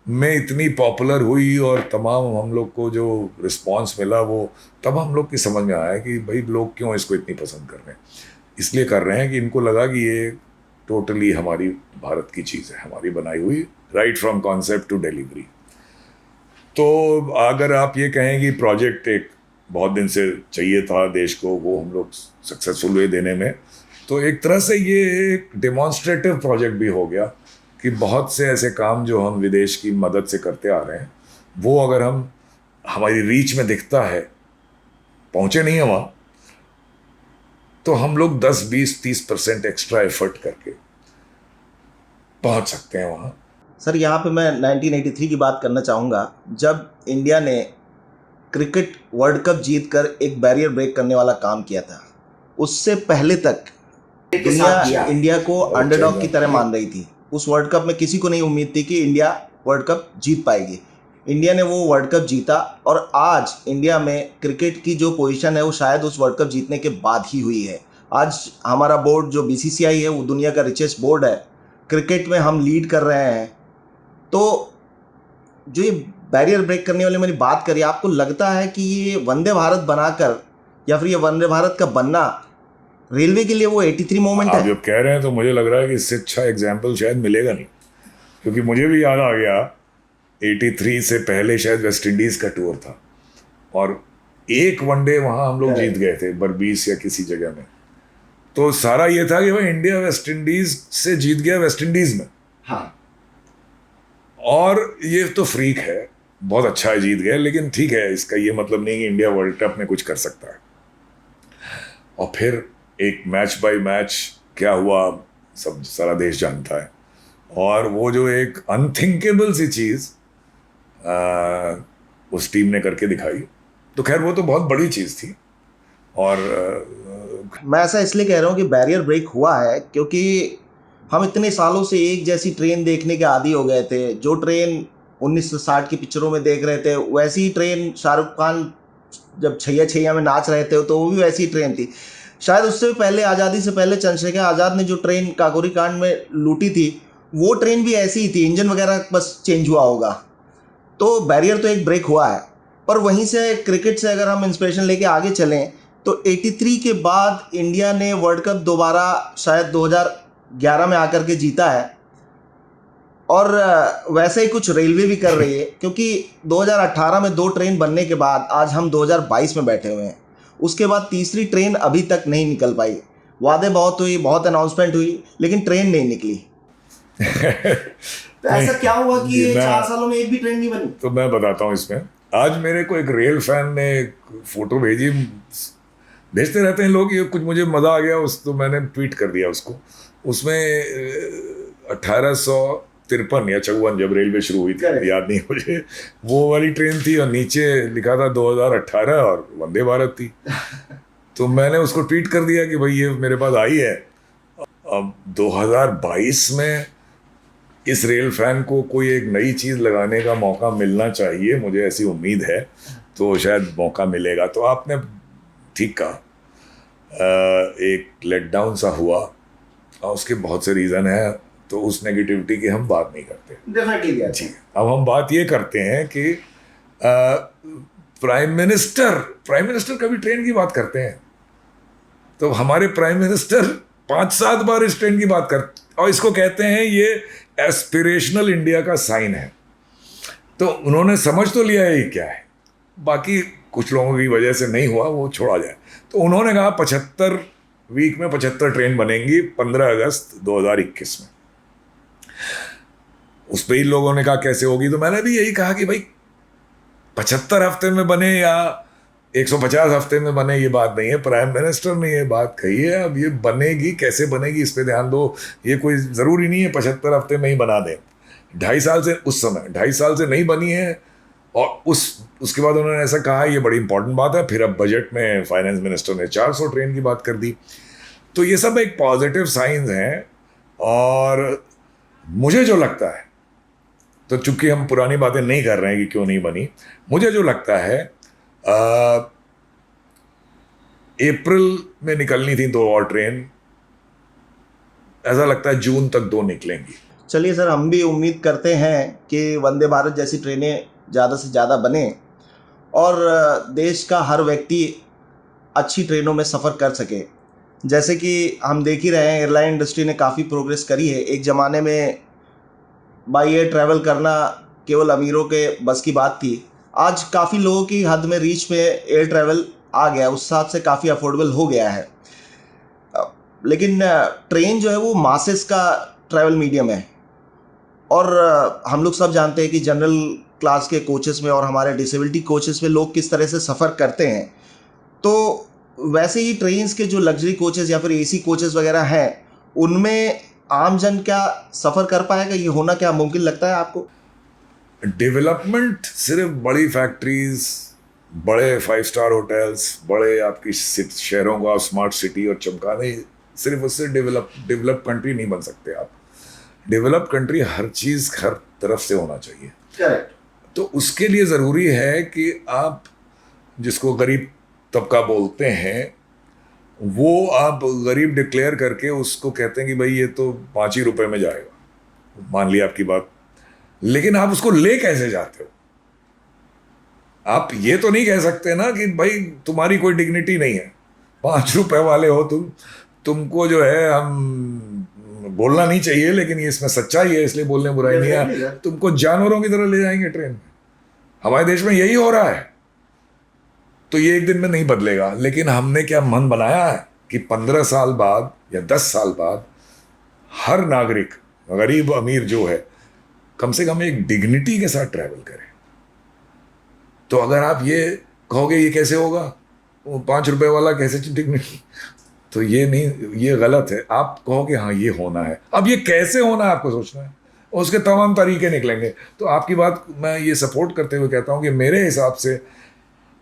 [SPEAKER 1] में इतनी पॉपुलर हुई और तमाम हम लोग को जो रिस्पांस मिला वो तब हम लोग की समझ में आया कि भाई लोग क्यों इसको इतनी पसंद कर रहे हैं। इसलिए कर रहे हैं कि इनको लगा कि ये टोटली हमारी भारत की चीज़ है, हमारी बनाई हुई, right from concept to delivery. तो अगर आप ये कहें कि प्रोजेक्ट एक बहुत दिन से चाहिए था देश को, वो हम लोग सक्सेसफुल हुए देने में, तो एक तरह से ये एक डेमॉन्स्ट्रेटिव प्रोजेक्ट भी हो गया कि बहुत से ऐसे काम जो हम विदेश की मदद से करते आ रहे हैं, वो अगर हम हमारी रीच में दिखता है, पहुँचे नहीं है वहाँ, तो हम लोग 10, 20, 30% एक्स्ट्रा एफर्ट करके पहुँच सकते हैं वहाँ।
[SPEAKER 2] सर यहाँ पे मैं 1983 की बात करना चाहूँगा, जब इंडिया ने क्रिकेट वर्ल्ड कप जीतकर एक बैरियर ब्रेक करने वाला काम किया था। उससे पहले तक दुनिया इंडिया को अंडरडॉग की तरह मान रही थी। उस वर्ल्ड कप में किसी को नहीं उम्मीद थी कि इंडिया वर्ल्ड कप जीत पाएगी। इंडिया ने वो वर्ल्ड कप जीता और आज इंडिया में क्रिकेट की जो पोजीशन है वो शायद उस वर्ल्ड कप जीतने के बाद ही हुई है। आज हमारा बोर्ड जो BCCI है वो दुनिया का रिचेस्ट बोर्ड है। क्रिकेट में हम लीड कर रहे हैं। तो जो ये बैरियर ब्रेक करने वाले मैंने बात करी, आपको लगता है कि ये वंदे भारत बनाकर या फिर ये वंदे भारत का बनना रेलवे के लिए वो 83 मोमेंट
[SPEAKER 1] आप
[SPEAKER 2] है?
[SPEAKER 1] जब कह रहे हैं तो मुझे लग रहा है कि इससे अच्छा एग्जाम्पल शायद मिलेगा नहीं, क्योंकि मुझे भी याद आ गया 83 से पहले शायद वेस्ट इंडीज़ का टूर था और एक वनडे वहाँ हम लोग जीत गए थे, बर्बीस या किसी जगह में। तो सारा ये था कि भाई इंडिया वेस्ट इंडीज़ से जीत गया वेस्ट इंडीज़ में।
[SPEAKER 2] हाँ।
[SPEAKER 1] और ये तो फ्रीक है, बहुत अच्छा है जीत गए, लेकिन ठीक है, इसका ये मतलब नहीं कि इंडिया वर्ल्ड कप में कुछ कर सकता है। और फिर एक मैच बाय मैच क्या हुआ सब सारा देश जानता है। और वो जो एक अनथिंकेबल सी चीज़ उस टीम ने करके दिखाई, तो खैर वो तो बहुत बड़ी चीज़ थी। और
[SPEAKER 2] मैं ऐसा इसलिए कह रहा हूँ कि बैरियर ब्रेक हुआ है क्योंकि हम इतने सालों से एक जैसी ट्रेन देखने के आदी हो गए थे। जो ट्रेन 1960 की पिक्चरों में देख रहे थे, वैसी ट्रेन शाहरुख खान जब छैया छैया में नाच रहे थे तो वो भी वैसी ट्रेन थी। शायद उससे पहले, आज़ादी से पहले चंद्रशेखर आज़ाद ने जो ट्रेन काकोरी कांड में लूटी थी, वो ट्रेन भी ऐसी ही थी, इंजन वगैरह बस चेंज हुआ होगा। तो बैरियर तो एक ब्रेक हुआ है। पर वहीं से क्रिकेट से अगर हम इंस्पिरेशन लेके आगे चलें तो 83 के बाद इंडिया ने वर्ल्ड कप दोबारा शायद 2011 में आकर के जीता है। और वैसे ही कुछ रेलवे भी कर रही है क्योंकि 2018 में 2 ट्रेन बनने के बाद आज हम 2022 में बैठे हुए हैं। उसके बाद तीसरी ट्रेन अभी तक नहीं निकल पाई। वादे बहुत हुई, बहुत अनाउंसमेंट हुई, लेकिन ट्रेन नहीं निकली। तो ऐसा क्या हुआ कि ये 4 सालों में एक भी ट्रेन नहीं बनी?
[SPEAKER 1] तो मैं बताता हूँ इसमें। आज मेरे को एक रेल फैन ने एक फोटो भेजी, भेजते रहते हैं लोग, ये कुछ मुझे मज़ा आ गया उस, तो मैंने ट्वीट कर दिया उसको। उसमें 1853 या 54 जब रेलवे शुरू हुई थी, याद नहीं मुझे, वो वाली ट्रेन थी और नीचे लिखा था 2018 और वंदे भारत थी। तो मैंने उसको ट्वीट कर दिया कि भाई ये मेरे पास आई है। अब 2022 में इस रेल फैन को कोई एक नई चीज़ लगाने का मौका मिलना चाहिए, मुझे ऐसी उम्मीद है, तो शायद मौका मिलेगा। तो आपने ठीक कहा, एक लेट डाउन सा हुआ और उसके बहुत से रीज़न है, तो उस नेगेटिविटी की हम बात नहीं करते।
[SPEAKER 2] डेफिनेटली
[SPEAKER 1] जी, अब हम बात ये करते हैं कि प्राइम मिनिस्टर कभी ट्रेन की बात करते हैं, तो हमारे प्राइम मिनिस्टर 5-7 बार इस ट्रेन की बात कर, और इसको कहते हैं ये एस्पिरेशनल इंडिया का साइन है। तो उन्होंने समझ तो लिया है क्या है, बाकी कुछ लोगों की वजह से नहीं हुआ, वो छोड़ा जाए। तो उन्होंने कहा 75 वीक में 75 ट्रेन बनेंगी 15 अगस्त 2021 में। उस पर ही लोगों ने कहा कैसे होगी, तो मैंने भी यही कहा कि भाई 75 हफ्ते में बने या 150 हफ्ते में बने, ये बात नहीं है। प्राइम मिनिस्टर ने ये बात कही है, अब ये बनेगी कैसे बनेगी इस पे ध्यान दो। ये कोई ज़रूरी नहीं है 75 हफ्ते में ही बना दें। 2.5 साल से, उस समय 2.5 साल से नहीं बनी है। और उसके बाद उन्होंने ऐसा कहा, ये बड़ी इंपॉर्टेंट बात है। फिर अब बजट में फाइनेंस मिनिस्टर ने 400 ट्रेन की बात कर दी। तो ये सब एक पॉजिटिव साइंस हैं। और मुझे जो लगता है, तो चूंकि हम पुरानी बातें नहीं कर रहे हैं कि क्यों नहीं बनी, मुझे जो लगता है अप्रैल में निकलनी थी 2 और ट्रेन, ऐसा लगता है जून तक 2 निकलेंगी।
[SPEAKER 2] चलिए सर, हम भी उम्मीद करते हैं कि वंदे भारत जैसी ट्रेनें ज़्यादा से ज़्यादा बने और देश का हर व्यक्ति अच्छी ट्रेनों में सफ़र कर सके। जैसे कि हम देख ही रहे हैं, एयरलाइन इंडस्ट्री ने काफ़ी प्रोग्रेस करी है। एक ज़माने में बाई एयर ट्रैवल करना केवल अमीरों के बस की बात थी। आज काफ़ी लोगों की हद में, रीच में एयर ट्रैवल आ गया, उस हिसाब से काफ़ी अफोर्डेबल हो गया है। लेकिन ट्रेन जो है वो मासेस का ट्रैवल मीडियम है, और हम लोग सब जानते हैं कि जनरल क्लास के कोचेस में और हमारे डिसेबिलिटी कोचेस में लोग किस तरह से सफ़र करते हैं। तो वैसे ही ट्रेन्स के जो लग्जरी कोचेस या फिर एसी कोचेस वगैरह हैं, उनमें आम जन क्या सफ़र कर पाएगा? ये होना क्या मुमकिन लगता है आपको?
[SPEAKER 1] डेवलपमेंट सिर्फ बड़ी फैक्ट्रीज, बड़े 5 स्टार होटल्स, बड़े आपकी शहरों को आप स्मार्ट सिटी और चमकाने, सिर्फ उससे डेवलप कंट्री नहीं बन सकते आप। डेवलप कंट्री हर चीज़ हर तरफ से होना चाहिए।
[SPEAKER 2] करेक्ट।
[SPEAKER 1] तो उसके लिए ज़रूरी है कि आप, जिसको गरीब तबका बोलते हैं, वो आप गरीब डिक्लेयर करके उसको कहते हैं कि भाई ये तो 5 ही रुपए में जाएगा, मान लिया आपकी बात, लेकिन आप उसको ले कैसे जाते हो? आप ये तो नहीं कह सकते ना कि भाई तुम्हारी कोई डिग्निटी नहीं है, 5 रुपए वाले हो तुमको जो है, हम बोलना नहीं चाहिए लेकिन ये इसमें सच्चाई है इसलिए बोलने बुराई नहीं है, तुमको जानवरों की तरह ले जाएंगे ट्रेन में। हमारे देश में यही हो रहा है। तो ये एक दिन में नहीं बदलेगा, लेकिन हमने क्या मन बनाया है कि 15 साल बाद या 10 साल बाद हर नागरिक, गरीब अमीर जो है, कम से कम एक डिग्निटी के साथ ट्रैवल करे। तो अगर आप ये कहोगे ये कैसे होगा, वो 5 रुपए वाला कैसे डिग्निटी, तो ये नहीं, ये गलत है। आप कहोगे हाँ ये होना है, अब ये कैसे होना है आपको सोचना है, उसके तमाम तरीके निकलेंगे। तो आपकी बात मैं ये सपोर्ट करते हुए कहता हूँ कि मेरे हिसाब से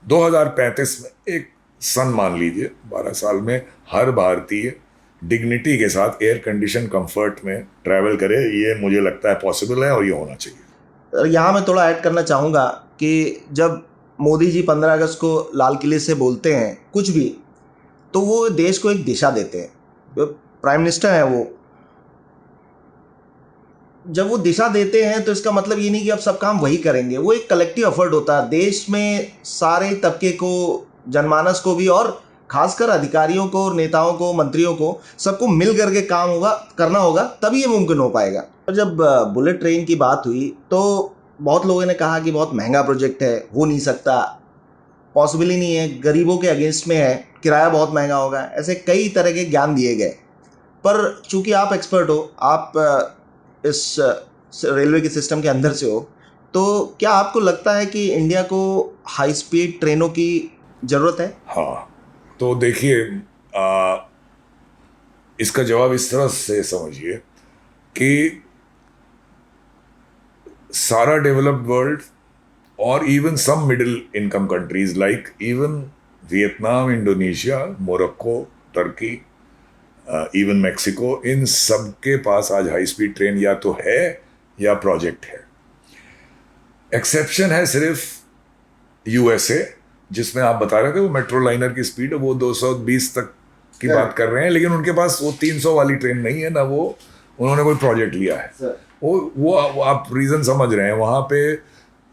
[SPEAKER 1] 2035 में एक सन मान लीजिए, 12 साल में हर भारतीय डिग्निटी के साथ एयर कंडीशन कंफर्ट में ट्रैवल करे। ये मुझे लगता है पॉसिबल है और ये होना चाहिए।
[SPEAKER 2] यहाँ मैं थोड़ा ऐड करना चाहूँगा कि जब मोदी जी 15 अगस्त को लाल किले से बोलते हैं कुछ भी, तो वो देश को एक दिशा देते हैं। जो प्राइम मिनिस्टर हैं वो, जब वो दिशा देते हैं तो इसका मतलब ये नहीं कि अब सब काम वही करेंगे। वो एक कलेक्टिव एफर्ट होता है, देश में सारे तबके को, जनमानस को भी, और खासकर अधिकारियों को, नेताओं को, मंत्रियों को, सबको मिल करके काम करना होगा, तभी ये मुमकिन हो पाएगा। और जब बुलेट ट्रेन की बात हुई तो बहुत लोगों ने कहा कि बहुत महंगा प्रोजेक्ट है, हो नहीं सकता, पॉसिबल ही नहीं है, गरीबों के अगेंस्ट में है, किराया बहुत महंगा होगा, ऐसे कई तरह के ज्ञान दिए गए। पर चूंकि आप एक्सपर्ट हो, आप इस रेलवे के सिस्टम के अंदर से हो, तो क्या आपको लगता है कि इंडिया को हाई स्पीड ट्रेनों की ज़रूरत है?
[SPEAKER 1] हाँ, तो देखिए, इसका जवाब इस तरह से समझिए कि सारा डेवलप्ड वर्ल्ड और even some middle income countries like even Vietnam, Indonesia, Morocco, Turkey, even Mexico, इन सब के पास आज हाई स्पीड ट्रेन या तो है या प्रोजेक्ट है। एक्सेप्शन है सिर्फ यूएसए, जिसमें आप बता रहे थे वो मेट्रो लाइनर की स्पीड वो 220 तक की बात कर रहे हैं, लेकिन उनके पास वो 300 वाली ट्रेन नहीं है ना, वो उन्होंने कोई प्रोजेक्ट लिया है। वो आप रीज़न समझ रहे हैं। वहाँ पे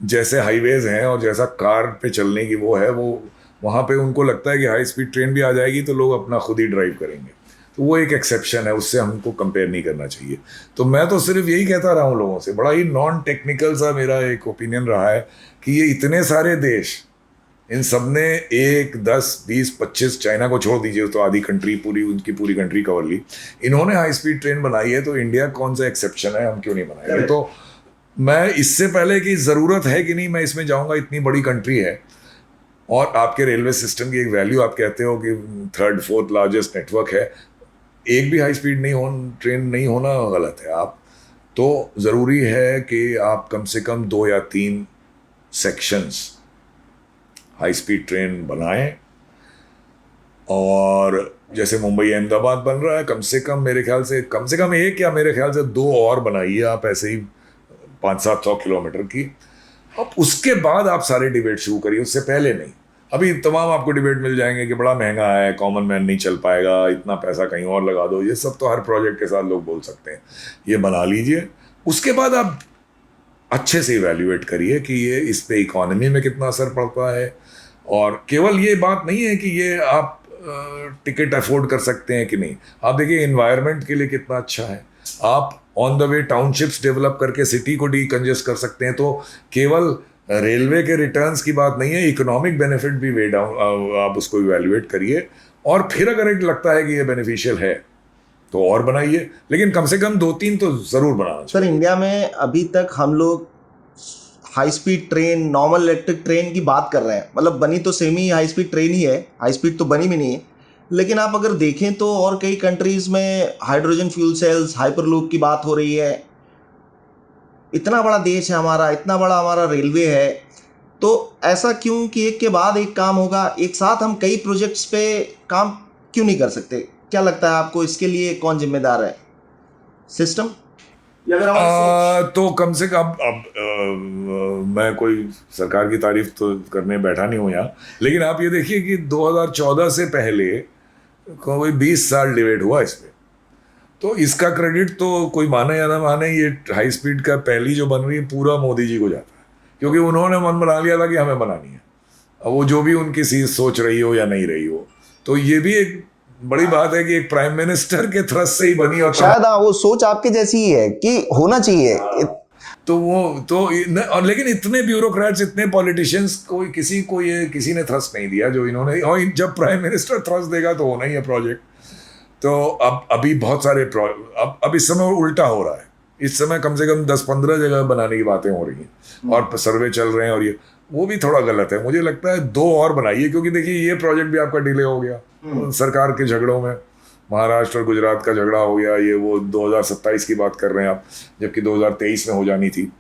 [SPEAKER 1] जैसे हाईवेज हैं और जैसा कार पे चलने की वो है, वो वहाँ पे उनको लगता है कि हाई स्पीड ट्रेन भी आ जाएगी तो लोग अपना खुद ही ड्राइव करेंगे। तो वो एक एक्सेप्शन है, उससे हमको कंपेयर नहीं करना चाहिए। तो मैं तो सिर्फ यही कहता रहा हूँ लोगों से, बड़ा ही नॉन टेक्निकल सा मेरा एक ओपिनियन रहा है कि ये इतने सारे देश, इन सब ने 1, 10, 20, 25, चाइना को छोड़ दीजिए तो आधी कंट्री, पूरी उनकी पूरी कंट्री कवर ली, इन्होंने हाई स्पीड ट्रेन बनाई है। तो इंडिया कौन सा एक्सेप्शन है, हम क्यों नहीं बनाएंगे? तो मैं इससे पहले कि ज़रूरत है कि नहीं मैं इसमें जाऊँगा, इतनी बड़ी कंट्री है और आपके रेलवे सिस्टम की एक वैल्यू, आप कहते हो कि 3rd 4th लार्जेस्ट नेटवर्क है, एक भी हाई स्पीड ट्रेन नहीं होना गलत है। आप तो ज़रूरी है कि आप कम से कम 2 या 3 सेक्शंस हाई स्पीड ट्रेन बनाएं। और जैसे मुंबई अहमदाबाद बन रहा है, कम से कम मेरे ख्याल से कम से कम 1 या मेरे ख्याल से 2 और बनाइए आप, ऐसे ही 500-700 किलोमीटर की। अब उसके बाद आप सारे डिबेट शुरू करिए, उससे पहले नहीं। अभी तमाम आपको डिबेट मिल जाएंगे कि बड़ा महंगा है, कॉमन मैन नहीं चल पाएगा, इतना पैसा कहीं और लगा दो, ये सब तो हर प्रोजेक्ट के साथ लोग बोल सकते हैं। ये बना लीजिए, उसके बाद आप अच्छे से इवैल्यूएट करिए कि ये इस पे इकोनॉमी में कितना असर पड़ता है। और केवल ये बात नहीं है कि ये आप टिकट अफोर्ड कर सकते हैं कि नहीं। आप देखिए इन्वायरमेंट के लिए कितना अच्छा है, आप on the way townships develop करके सिटी को डीकंजेस्ट कर सकते हैं। तो केवल रेलवे के रिटर्न्स की बात नहीं है, इकोनॉमिक बेनिफिट भी वे डाउन, आप उसको इवेल्युएट करिए और फिर अगर एक लगता है कि ये बेनिफिशियल है तो और बनाइए, लेकिन कम से कम 2-3 तो ज़रूर बनाना चाहिए।
[SPEAKER 2] सर इंडिया में अभी तक हम लोग high speed train, normal electric train की बात कर रहे हैं, मतलब बनी तो सेमी हाई स्पीड ट्रेन ही है, हाई स्पीड तो बनी भी नहीं है। लेकिन आप अगर देखें तो और कई कंट्रीज़ में हाइड्रोजन फ्यूल सेल्स, हाइपरलूप की बात हो रही है। इतना बड़ा देश है हमारा, इतना बड़ा हमारा रेलवे है, तो ऐसा क्यों कि एक के बाद एक काम होगा, एक साथ हम कई प्रोजेक्ट्स पे काम क्यों नहीं कर सकते? क्या लगता है आपको, इसके लिए कौन जिम्मेदार है, सिस्टम या फिर हमारी सोच?
[SPEAKER 1] तो कम से कम अब मैं कोई सरकार की तारीफ तो करने बैठा नहीं हूँ यहाँ, लेकिन आप ये देखिए कि 2014 से पहले कोई 20 साल डिबेट हुआ इस पे। तो इसका क्रेडिट तो कोई माने या ना माने, ये हाई स्पीड का पहली जो बन रही है पूरा मोदी जी को जाता है, क्योंकि उन्होंने मन बना लिया था कि हमें बनानी है। अब वो जो भी उनकी सोच रही हो या नहीं रही हो, तो ये भी एक बड़ी बात है कि एक प्राइम मिनिस्टर के थ्रस्ट से ही बनी। और
[SPEAKER 2] शायद हाँ, वो सोच आपकी जैसी ही है कि होना चाहिए।
[SPEAKER 1] तो वो तो और लेकिन इतने ब्यूरोक्रेट्स, इतने पॉलिटिशियंस, कोई किसी को ये किसी ने थ्रस्ट नहीं दिया जो इन्होंने। और जब प्राइम मिनिस्टर थ्रस्ट देगा तो होना ही है प्रोजेक्ट। तो अब अभी बहुत सारे अब इस समय उल्टा हो रहा है। इस समय कम से कम 10-15 जगह बनाने की बातें हो रही हैं और सर्वे चल रहे हैं, और ये वो भी थोड़ा गलत है। मुझे लगता है 2 और बनाइए, क्योंकि देखिए ये प्रोजेक्ट भी आपका डिले हो गया सरकार के झगड़ों में। महाराष्ट्र और गुजरात का झगड़ा हो गया, ये वो 2027 की बात कर रहे हैं आप, जबकि 2023 में हो जानी थी।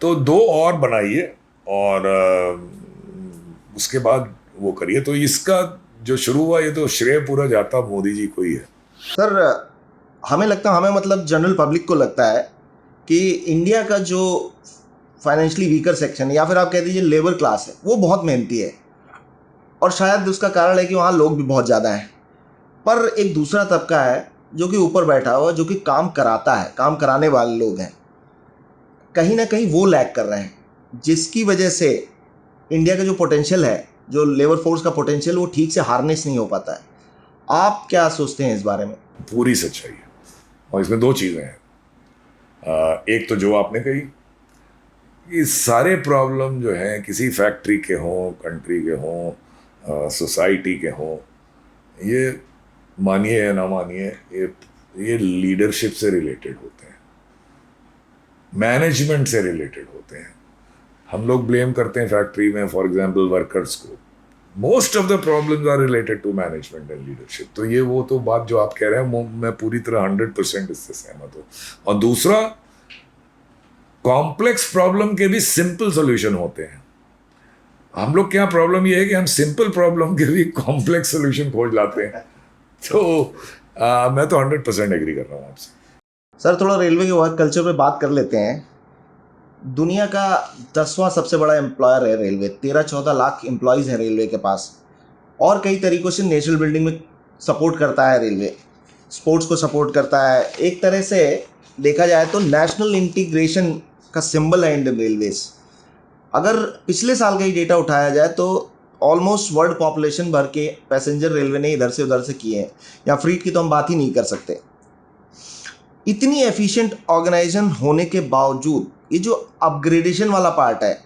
[SPEAKER 1] तो 2 और बनाइए और उसके बाद वो करिए। तो इसका जो शुरू हुआ, ये तो श्रेय पूरा जाता मोदी जी को ही है।
[SPEAKER 2] सर हमें लगता है, हमें मतलब जनरल पब्लिक को लगता है कि इंडिया का जो फाइनेंशियली वीकर सेक्शन है, या फिर आप कह दीजिए लेबर क्लास है, वो बहुत मेहनती है। और शायद उसका कारण है कि वहाँ लोग भी बहुत ज़्यादा हैं। पर एक दूसरा तबका है जो कि ऊपर बैठा हुआ, जो कि काम कराता है, काम कराने वाले लोग हैं, कहीं ना कहीं वो लैग कर रहे हैं, जिसकी वजह से इंडिया का जो पोटेंशियल है, जो लेबर फोर्स का पोटेंशियल, वो ठीक से हार्नेस नहीं हो पाता है। आप क्या सोचते हैं इस बारे में?
[SPEAKER 1] पूरी सच्चाई है, और इसमें 2 चीज़ें हैं। एक तो जो आपने कही कि सारे प्रॉब्लम जो हैं किसी फैक्ट्री के हों, कंट्री के हों, सोसाइटी के हों, ये मानिए या ना मानिए, ये लीडरशिप से रिलेटेड होते हैं, मैनेजमेंट से रिलेटेड होते हैं। हम लोग ब्लेम करते हैं फैक्ट्री में फॉर एग्जांपल वर्कर्स को। Most of the problems are related to management and leadership. तो ये वो तो बात जो आप कह रहे हैं, मैं पूरी तरह 100% इससे सहमत हूँ। और दूसरा, कॉम्प्लेक्स प्रॉब्लम के भी सिंपल सोल्यूशन होते हैं। हम लोग क्या प्रॉब्लम ये है कि हम सिंपल प्रॉब्लम के भी कॉम्प्लेक्स सोल्यूशन खोज लाते हैं। तो मैं तो 100% एग्री कर रहा हूँ आपसे।
[SPEAKER 2] सर थोड़ा रेलवे के वर्क कल्चर पे बात कर लेते हैं। दुनिया का 10वां सबसे बड़ा एम्प्लॉयर है रेलवे, 13-14 लाख एम्प्लॉयज़ हैं रेलवे के पास, और कई तरीक़ों से नेशनल बिल्डिंग में सपोर्ट करता है रेलवे, स्पोर्ट्स को सपोर्ट करता है। एक तरह से देखा जाए तो नेशनल इंटीग्रेशन का सिंबल है इंडियन रेलवेज़। अगर पिछले साल का ही डेटा उठाया जाए तो ऑलमोस्ट वर्ल्ड पॉपुलेशन भर के पैसेंजर रेलवे ने इधर से उधर से किए हैं, या फ्रीट की तो हम बात ही नहीं कर सकते। इतनी एफिशिएंट ऑर्गेनाइजेशन होने के बावजूद ये जो अपग्रेडेशन वाला पार्ट है,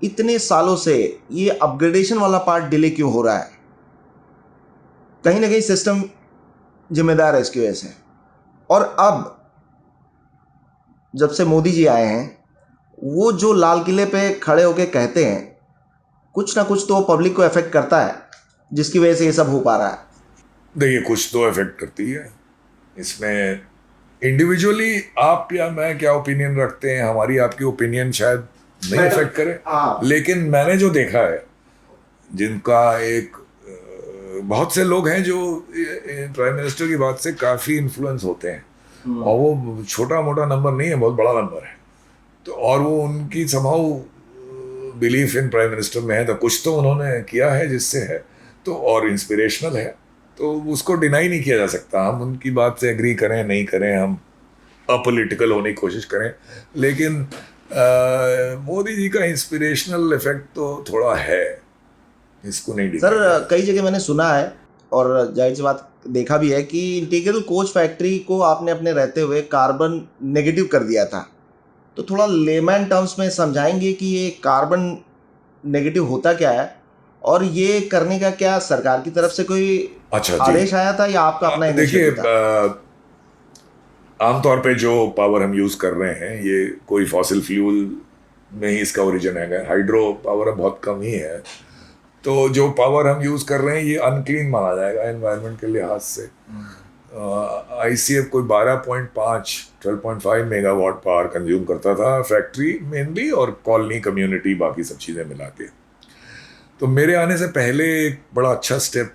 [SPEAKER 2] इतने सालों से ये अपग्रेडेशन वाला पार्ट डिले क्यों हो रहा है? कहीं ना कहीं सिस्टम जिम्मेदार है इसकी वजह से। और अब जब से मोदी जी आए हैं, वो जो लाल किले पे खड़े होके कहते हैं, कुछ ना कुछ तो पब्लिक को अफेक्ट करता है, जिसकी वजह से ये सब हो पा रहा है।
[SPEAKER 1] देखिए, कुछ तो अफेक्ट करती है। इसमें इंडिविजुअली आप या मैं क्या ओपिनियन रखते हैं, हमारी आपकी ओपिनियन शायद नहीं अफेक्ट करे, लेकिन मैंने जो देखा है, जिनका एक बहुत से लोग हैं जो प्राइम मिनिस्टर की बात से काफ़ी इन्फ्लुएंस होते हैं, और वो छोटा मोटा नंबर नहीं है, बहुत बड़ा नंबर है। तो और वो उनकी somehow belief in prime minister में है, तो कुछ तो उन्होंने किया है जिससे है, तो और इंस्पिरेशनल है, तो उसको डिनाई नहीं किया जा सकता। हम उनकी बात से एग्री करें नहीं करें, हम अपॉलिटिकल होने की कोशिश करें, लेकिन मोदी जी का इंस्पिरेशनल इफेक्ट तो थोड़ा है। इसको नहीं deny
[SPEAKER 2] सर
[SPEAKER 1] किया।
[SPEAKER 2] कई जगह मैंने सुना है और जाहिर सी बात देखा भी है कि इंटीग्रल कोच फैक्ट्री को आपने अपने रहते हुए कार्बन नेगेटिव कर दिया था। तो थोड़ा लेमैन टर्म्स में समझाएंगे कि ये कार्बन नेगेटिव होता क्या है और ये करने का क्या सरकार की तरफ से कोई
[SPEAKER 1] अच्छा जी,
[SPEAKER 2] आदेश आया था या आपका अपना
[SPEAKER 1] देखिए,
[SPEAKER 2] इनिशिएटिव था?
[SPEAKER 1] आमतौर पे जो पावर हम यूज कर रहे हैं ये कोई फॉसिल फ्यूल में ही इसका ओरिजिन है, हाइड्रो पावर बहुत कम ही है। तो जो पावर हम यूज कर रहे हैं ये अनक्लीन माना जाएगा एनवायरनमेंट के लिहाज से। आईसीएफ कोई 12.5 मेगावाट पावर कंज्यूम करता था, फैक्ट्री मेनली और कॉलोनी कम्युनिटी बाकी सब चीज़ें मिला के। तो मेरे आने से पहले एक बड़ा अच्छा स्टेप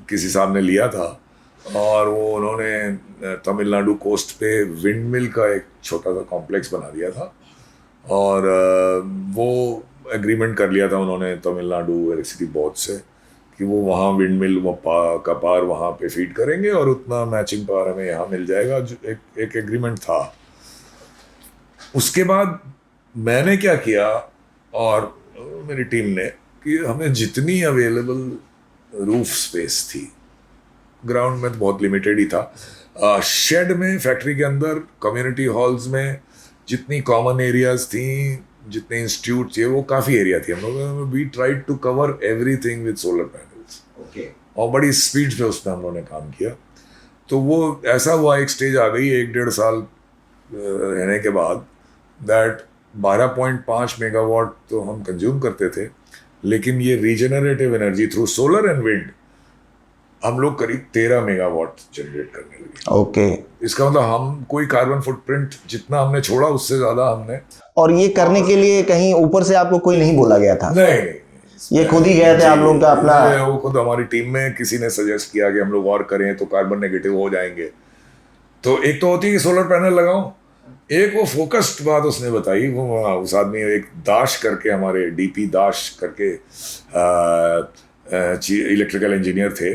[SPEAKER 1] किसी साहब ने लिया था और वो उन्होंने तमिलनाडु कोस्ट पे विंड मिल का एक छोटा सा कॉम्प्लेक्स बना दिया था और वो एग्रीमेंट कर लिया था उन्होंने तमिलनाडु इलेक्ट्रिसिटी बोर्ड से कि वो वहाँ विंड मिल का पावर वहाँ पे फीड करेंगे और उतना मैचिंग पावर हमें यहाँ मिल जाएगा, जो एक एग्रीमेंट था। उसके बाद मैंने क्या किया और मेरी टीम ने कि हमें जितनी अवेलेबल रूफ स्पेस थी, ग्राउंड में तो बहुत लिमिटेड ही था, शेड में, फैक्ट्री के अंदर, कम्युनिटी हॉल्स में जितनी कॉमन एरियाज थी, जितने इंस्टीट्यूट थे, वो काफ़ी एरिया थी। हम लोग we tried to cover everything with solar panels.
[SPEAKER 2] Okay.
[SPEAKER 1] और बड़ी स्पीड पे उसमें हम लोगों ने काम किया। तो वो ऐसा हुआ, एक स्टेज आ गई 1-1.5 साल रहने के बाद, दैट 12.5 मेगावाट तो हम कंज्यूम करते थे, लेकिन ये regenerative energy through solar and wind हम लोग करीब 13 मेगावाट जनरेट करने लगे।
[SPEAKER 2] ओके।
[SPEAKER 1] इसका मतलब हम कोई कार्बन फुटप्रिंट जितना हमने छोड़ा उससे ज्यादा हमने।
[SPEAKER 2] और ये करने के लिए कहीं ऊपर से आपको कोई नहीं बोला गया था?
[SPEAKER 1] नहीं,
[SPEAKER 2] ये खुद ही गए थे आप लोगों का अपना?
[SPEAKER 1] वो खुद हमारी टीम में किसी ने सजेस्ट किया कि हम लोग और करें तो कार्बन नेगेटिव हो जाएंगे। तो एक तो होती है कि सोलर पैनल लगाओ, एक वो फोकस्ड बात उसने बताई। वो उस आदमी एक दाश करके, हमारे डीपी दाश करके इलेक्ट्रिकल इंजीनियर थे।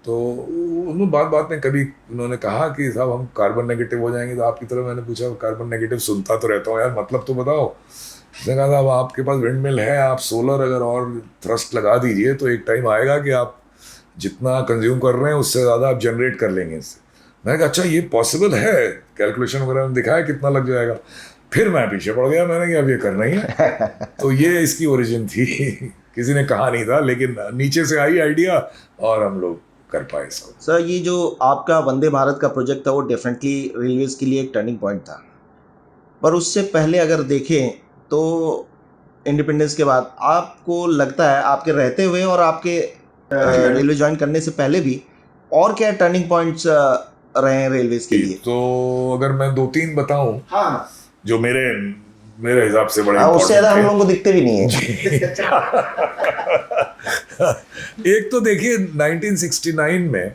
[SPEAKER 1] तो उन्होंने बात में कभी उन्होंने कहा कि साहब हम कार्बन नेगेटिव हो जाएंगे। तो आपकी तरह मैंने पूछा, कार्बन नेगेटिव सुनता तो रहता हूँ यार, मतलब तो बताओ। उसने कहा साहब आपके पास विंड मिल है, आप सोलर अगर और थ्रस्ट लगा दीजिए तो एक टाइम आएगा कि आप जितना कंज्यूम कर रहे हैं उससे ज़्यादा आप जनरेट कर लेंगे इससे। मैंने कहा अच्छा ये पॉसिबल है, कैलकुलेशन वगैरह में दिखाया कितना लग जाएगा। फिर मैं पीछे पड़ गया, मैंने कहा अब ये करना ही है। तो ये इसकी ओरिजिन थी, किसी ने कहा नहीं था, लेकिन नीचे से आई आइडिया और हम लोग कर पाए इसको।
[SPEAKER 2] सर ये जो आपका वंदे भारत का प्रोजेक्ट था वो डेफिनेटली रेलवेज के लिए एक टर्निंग पॉइंट था, पर उससे पहले अगर देखें तो इंडिपेंडेंस के बाद आपको लगता है आपके रहते हुए और आपके रेलवे ज्वाइन करने से पहले भी और क्या टर्निंग पॉइंट्स रहे हैं रेलवेज के लिए?
[SPEAKER 1] तो अगर मैं 2-3 बताऊं,
[SPEAKER 2] हाँ,
[SPEAKER 1] जो मेरे हिसाब से बड़े
[SPEAKER 2] उससे ज्यादा हम
[SPEAKER 1] important
[SPEAKER 2] लोगों को दिखते भी नहीं है।
[SPEAKER 1] थे। एक तो देखिए 1969 में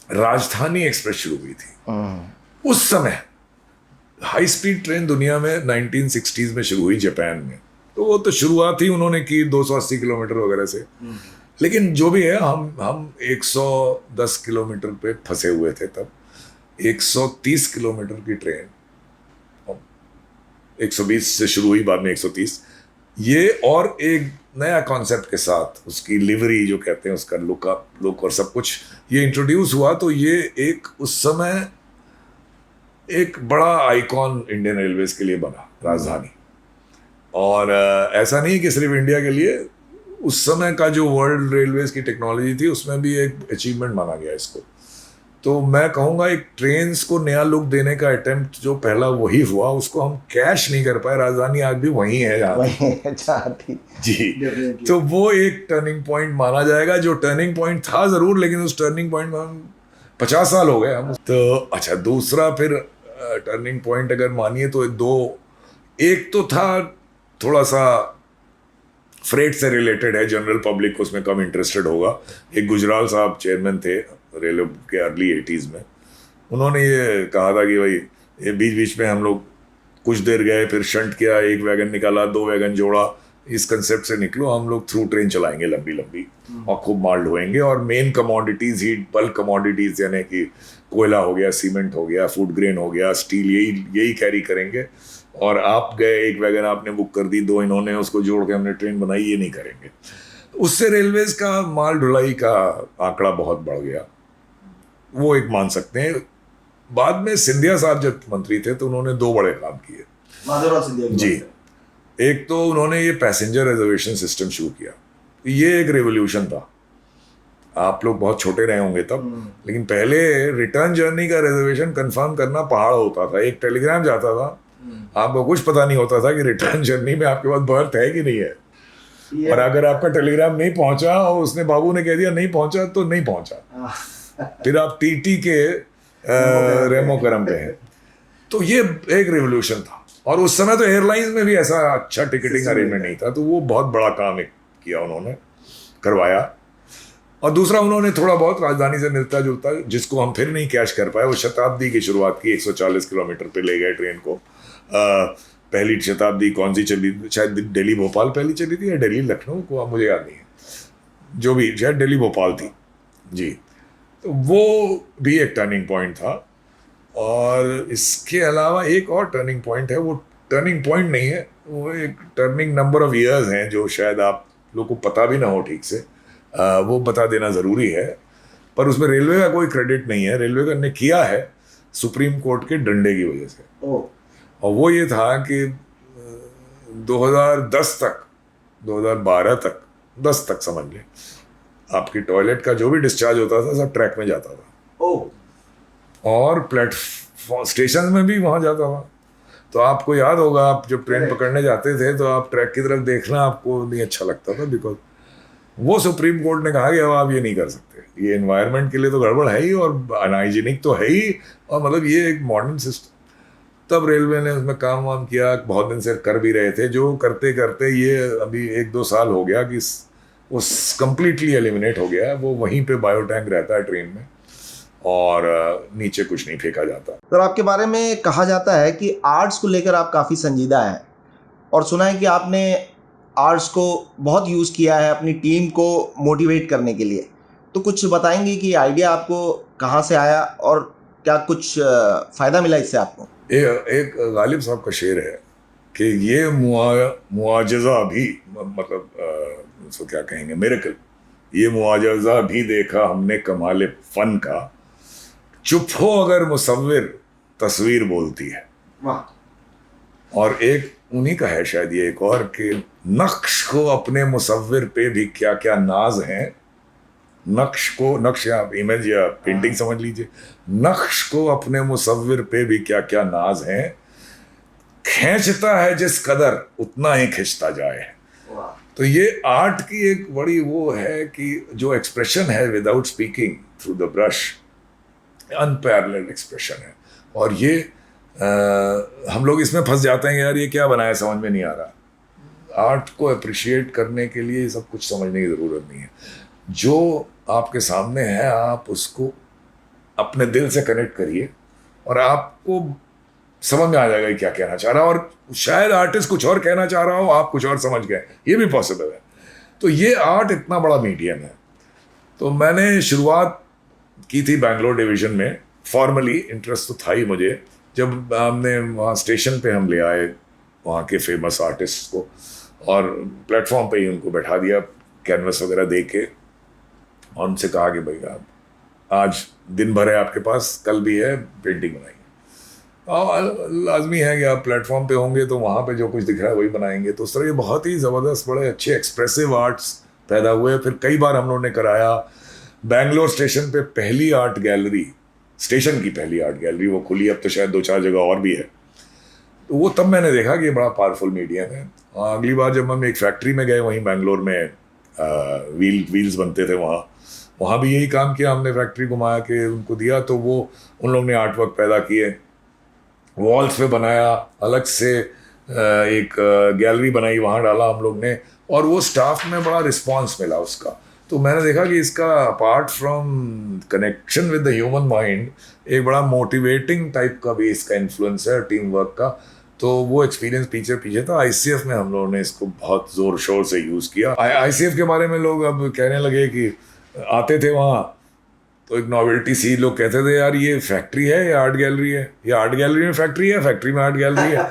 [SPEAKER 1] राजधानी एक्सप्रेस शुरू हुई थी। उस समय हाई स्पीड ट्रेन दुनिया में 1960s में शुरू हुई जापान में। तो वो तो शुरुआत ही उन्होंने की 280 किलोमीटर वगैरह से। लेकिन जो भी है, हम 110 किलोमीटर पे फंसे हुए थे तब। 130 किलोमीटर की ट्रेन 120 से शुरू हुई, बाद में 130। ये और एक नया कॉन्सेप्ट के साथ, उसकी लिवरी जो कहते हैं, उसका लुक और सब कुछ ये इंट्रोड्यूस हुआ। तो ये एक उस समय एक बड़ा आइकॉन इंडियन रेलवेज के लिए बना, राजधानी। और ऐसा नहीं कि सिर्फ इंडिया के लिए, उस समय का जो वर्ल्ड रेलवेज की टेक्नोलॉजी थी उसमें भी एक अचीवमेंट माना गया इसको। तो मैं कहूँगा एक ट्रेन्स को नया लुक देने का अटेम्प्ट जो पहला वही हुआ, उसको हम कैश नहीं कर पाए। राजधानी आज भी वही है जहाँ थी। जी, तो वो एक टर्निंग पॉइंट माना जाएगा, जो टर्निंग पॉइंट था ज़रूर, लेकिन उस टर्निंग पॉइंट में हम 50 साल हो गए हम। तो अच्छा, दूसरा फिर टर्निंग पॉइंट अगर मानिए तो एक तो था थोड़ा सा फ्रेट से रिलेटेड है, जनरल पब्लिक उसमें कम इंटरेस्टेड होगा। एक गुजराल साहब चेयरमैन थे रेलवे के अर्ली 80s में। उन्होंने ये कहा था कि भाई ये बीच बीच में हम लोग कुछ देर गए, फिर शंट किया, एक वैगन निकाला, 2 वैगन जोड़ा। इस कंसेप्ट से निकलो, हम लोग थ्रू ट्रेन चलाएंगे लंबी लंबी और खूब माल ढोएंगे, और मेन कमोडिटीज ही बल्क कमोडिटीज, यानी कि कोयला हो गया, सीमेंट हो गया, फूड ग्रेन हो गया, स्टील, यही कैरी करेंगे। और आप गए, एक वैगन आपने बुक कर दी, 2 इन्होंने, उसको जोड़ के हमने ट्रेन बनाई, ये नहीं करेंगे। उससे रेलवेज का माल ढुलाई का आंकड़ा बहुत बढ़ गया, वो एक मान सकते हैं। बाद में सिंधिया साहब जब मंत्री थे तो उन्होंने दो बड़े काम किए
[SPEAKER 2] माधवराव सिंधिया की
[SPEAKER 1] जी।
[SPEAKER 2] बात करें।
[SPEAKER 1] एक तो उन्होंने ये पैसेंजर रिजर्वेशन सिस्टम शुरू किया, ये एक रेवोल्यूशन था। आप लोग बहुत छोटे रहे होंगे तब, लेकिन पहले रिटर्न जर्नी का रिजर्वेशन कंफर्म करना पहाड़ होता था। एक टेलीग्राम जाता था, आपको कुछ पता नहीं होता था कि रिटर्न जर्नी में आपके पास बर्थ है कि नहीं है। और अगर आपका टेलीग्राम नहीं पहुंचा और उसने बाबू ने कह दिया नहीं पहुंचा तो नहीं पहुंचा, फिर आप टीटी के रेमो करम पे हैं। तो ये एक रिवोल्यूशन था। और उस समय तो एयरलाइंस में भी ऐसा अच्छा टिकटिंग अरेंजमेंट नहीं था, तो वो बहुत बड़ा काम एक किया उन्होंने, करवाया। और दूसरा उन्होंने थोड़ा बहुत राजधानी से मिलता जुलता, जिसको हम फिर नहीं कैच कर पाए, वो शताब्दी की शुरुआत की। 140 किलोमीटर पे ले गए ट्रेन को। पहली शताब्दी कौन सी चली, शायद दिल्ली भोपाल पहली चली थी या दिल्ली लखनऊ को, अब मुझे याद नहीं है, जो भी, शायद दिल्ली भोपाल थी जी। तो वो भी एक टर्निंग पॉइंट था। और इसके अलावा एक और टर्निंग पॉइंट है, वो टर्निंग पॉइंट नहीं है, वो एक टर्निंग नंबर ऑफ ईयर्स हैं जो शायद आप लोग को पता भी ना हो ठीक से, वो बता देना ज़रूरी है। पर उसमें रेलवे का कोई क्रेडिट नहीं है, रेलवे ने किया है सुप्रीम कोर्ट के डंडे की वजह से। और वो ये था कि 2010 तक, 2012 तक, 10 तक समझ लें, आपकी टॉयलेट का जो भी डिस्चार्ज होता था सब ट्रैक में जाता था। और प्लेटफॉर्म स्टेशन में भी वहाँ जाता था। तो आपको याद होगा, आप जब ट्रेन पकड़ने जाते थे तो आप ट्रैक की तरफ देखना आपको नहीं अच्छा लगता था, बिकॉज वो सुप्रीम कोर्ट ने कहा कि अब आप ये नहीं कर सकते, ये एनवायरनमेंट के लिए तो गड़बड़ है ही और अनहाइजीनिक तो है ही, और मतलब ये एक मॉडर्न सिस्टम। तब रेलवे ने उसमें काम वाम किया, बहुत दिन से कर भी रहे थे, जो करते करते ये अभी 1-2 साल हो गया कि वो कंप्लीटली एलिमिनेट हो गया है। वो वहीं पे बायो टैंक रहता है ट्रेन में, और नीचे कुछ नहीं फेंका जाता।
[SPEAKER 2] सर, आपके बारे में कहा जाता है कि आर्ट्स को लेकर आप काफ़ी संजीदा हैं, और सुना है कि आपने आर्ट्स को बहुत यूज़ किया है अपनी टीम को मोटिवेट करने के लिए। तो कुछ बताएंगे कि आइडिया आपको कहाँ से आया और क्या कुछ फ़ायदा मिला इससे आपको?
[SPEAKER 1] एक गालिब साहब का शेर है कि ये मुआजजा भी, मतलब उसको क्या कहेंगे, मिरेकल, ये मुआजजा भी देखा हमने कमाले फन का, चुप हो अगर मुसव्विर तस्वीर बोलती है।
[SPEAKER 2] वाह।
[SPEAKER 1] और एक उन्हीं का है शायद ये एक और, कि नक्श को अपने मुसव्विर पे भी क्या क्या नाज हैं। नक्श को, नक्श या इमेज या पेंटिंग समझ लीजिए, नक्श को अपने मुसव्विर पे भी क्या क्या नाज हैं, खींचता है जिस कदर उतना ही खिंचता जाए। तो ये आर्ट की एक बड़ी वो है कि जो एक्सप्रेशन है without speaking through the brush, unparalleled expression है। और ये हम लोग इसमें फंस जाते हैं कि यार ये क्या बनाया, समझ में नहीं आ रहा। आर्ट को अप्रिशिएट करने के लिए सब कुछ समझने की ज़रूरत नहीं है। जो आपके सामने है आप उसको अपने दिल से कनेक्ट करिए और आपको समझ में आ जाएगा क्या कहना चाह रहा है। और शायद आर्टिस्ट कुछ और कहना चाह रहा हो, आप कुछ और समझ गए, ये भी पॉसिबल है। तो ये आर्ट इतना बड़ा मीडियम है। तो मैंने शुरुआत की थी बैंगलोर डिवीज़न में, फॉर्मली इंटरेस्ट तो था ही मुझे। जब हमने वहाँ स्टेशन पे हम ले आए वहाँ के फेमस आर्टिस्ट को और प्लेटफॉर्म पे ही उनको बैठा दिया, कैनवस वगैरह दे के, और उनसे कहा कि भाई आप आज दिन भर है आपके पास, कल भी है, पेंटिंग बनाइए। लाजमी है कि आप प्लेटफॉर्म पे होंगे तो वहाँ पे जो कुछ दिख रहा है वही बनाएंगे। तो उस तरह ये बहुत ही ज़बरदस्त, बड़े अच्छे एक्सप्रेसिव आर्ट्स पैदा हुए। फिर कई बार हम लोगों ने कराया। बैंगलोर स्टेशन पे पहली आर्ट गैलरी, स्टेशन की पहली आर्ट गैलरी वो खुली, अब तो शायद 2-4 जगह और भी है। तो वो तब मैंने देखा कि ये बड़ा पावरफुल मीडियम है। अगली बार जब हम एक फैक्ट्री में गए वहीं बैंगलोर में, व्हील्स बनते थे वहाँ भी यही काम किया हमने, फैक्ट्री घुमाया के उनको दिया। तो वो उन लोगों ने आर्ट वर्क पैदा किए, वॉल्स पे बनाया, अलग से एक गैलरी बनाई, वहाँ डाला हम लोग ने, और वो स्टाफ में बड़ा रिस्पांस मिला उसका। तो मैंने देखा कि इसका apart from connection with the human mind, एक बड़ा मोटिवेटिंग टाइप का भी इसका इन्फ्लुएंस है टीम वर्क का। तो वो एक्सपीरियंस पीछे था। ICF में हम लोगों ने इसको बहुत ज़ोर शोर से यूज़ किया। ICF के बारे में लोग अब कहने लगे कि आते थे वहाँ तो एक नॉवेल्टी सी, लोग कहते थे यार ये फैक्ट्री है या आर्ट गैलरी है, या आर्ट गैलरी में फैक्ट्री है, फैक्ट्री में आर्ट गैलरी है।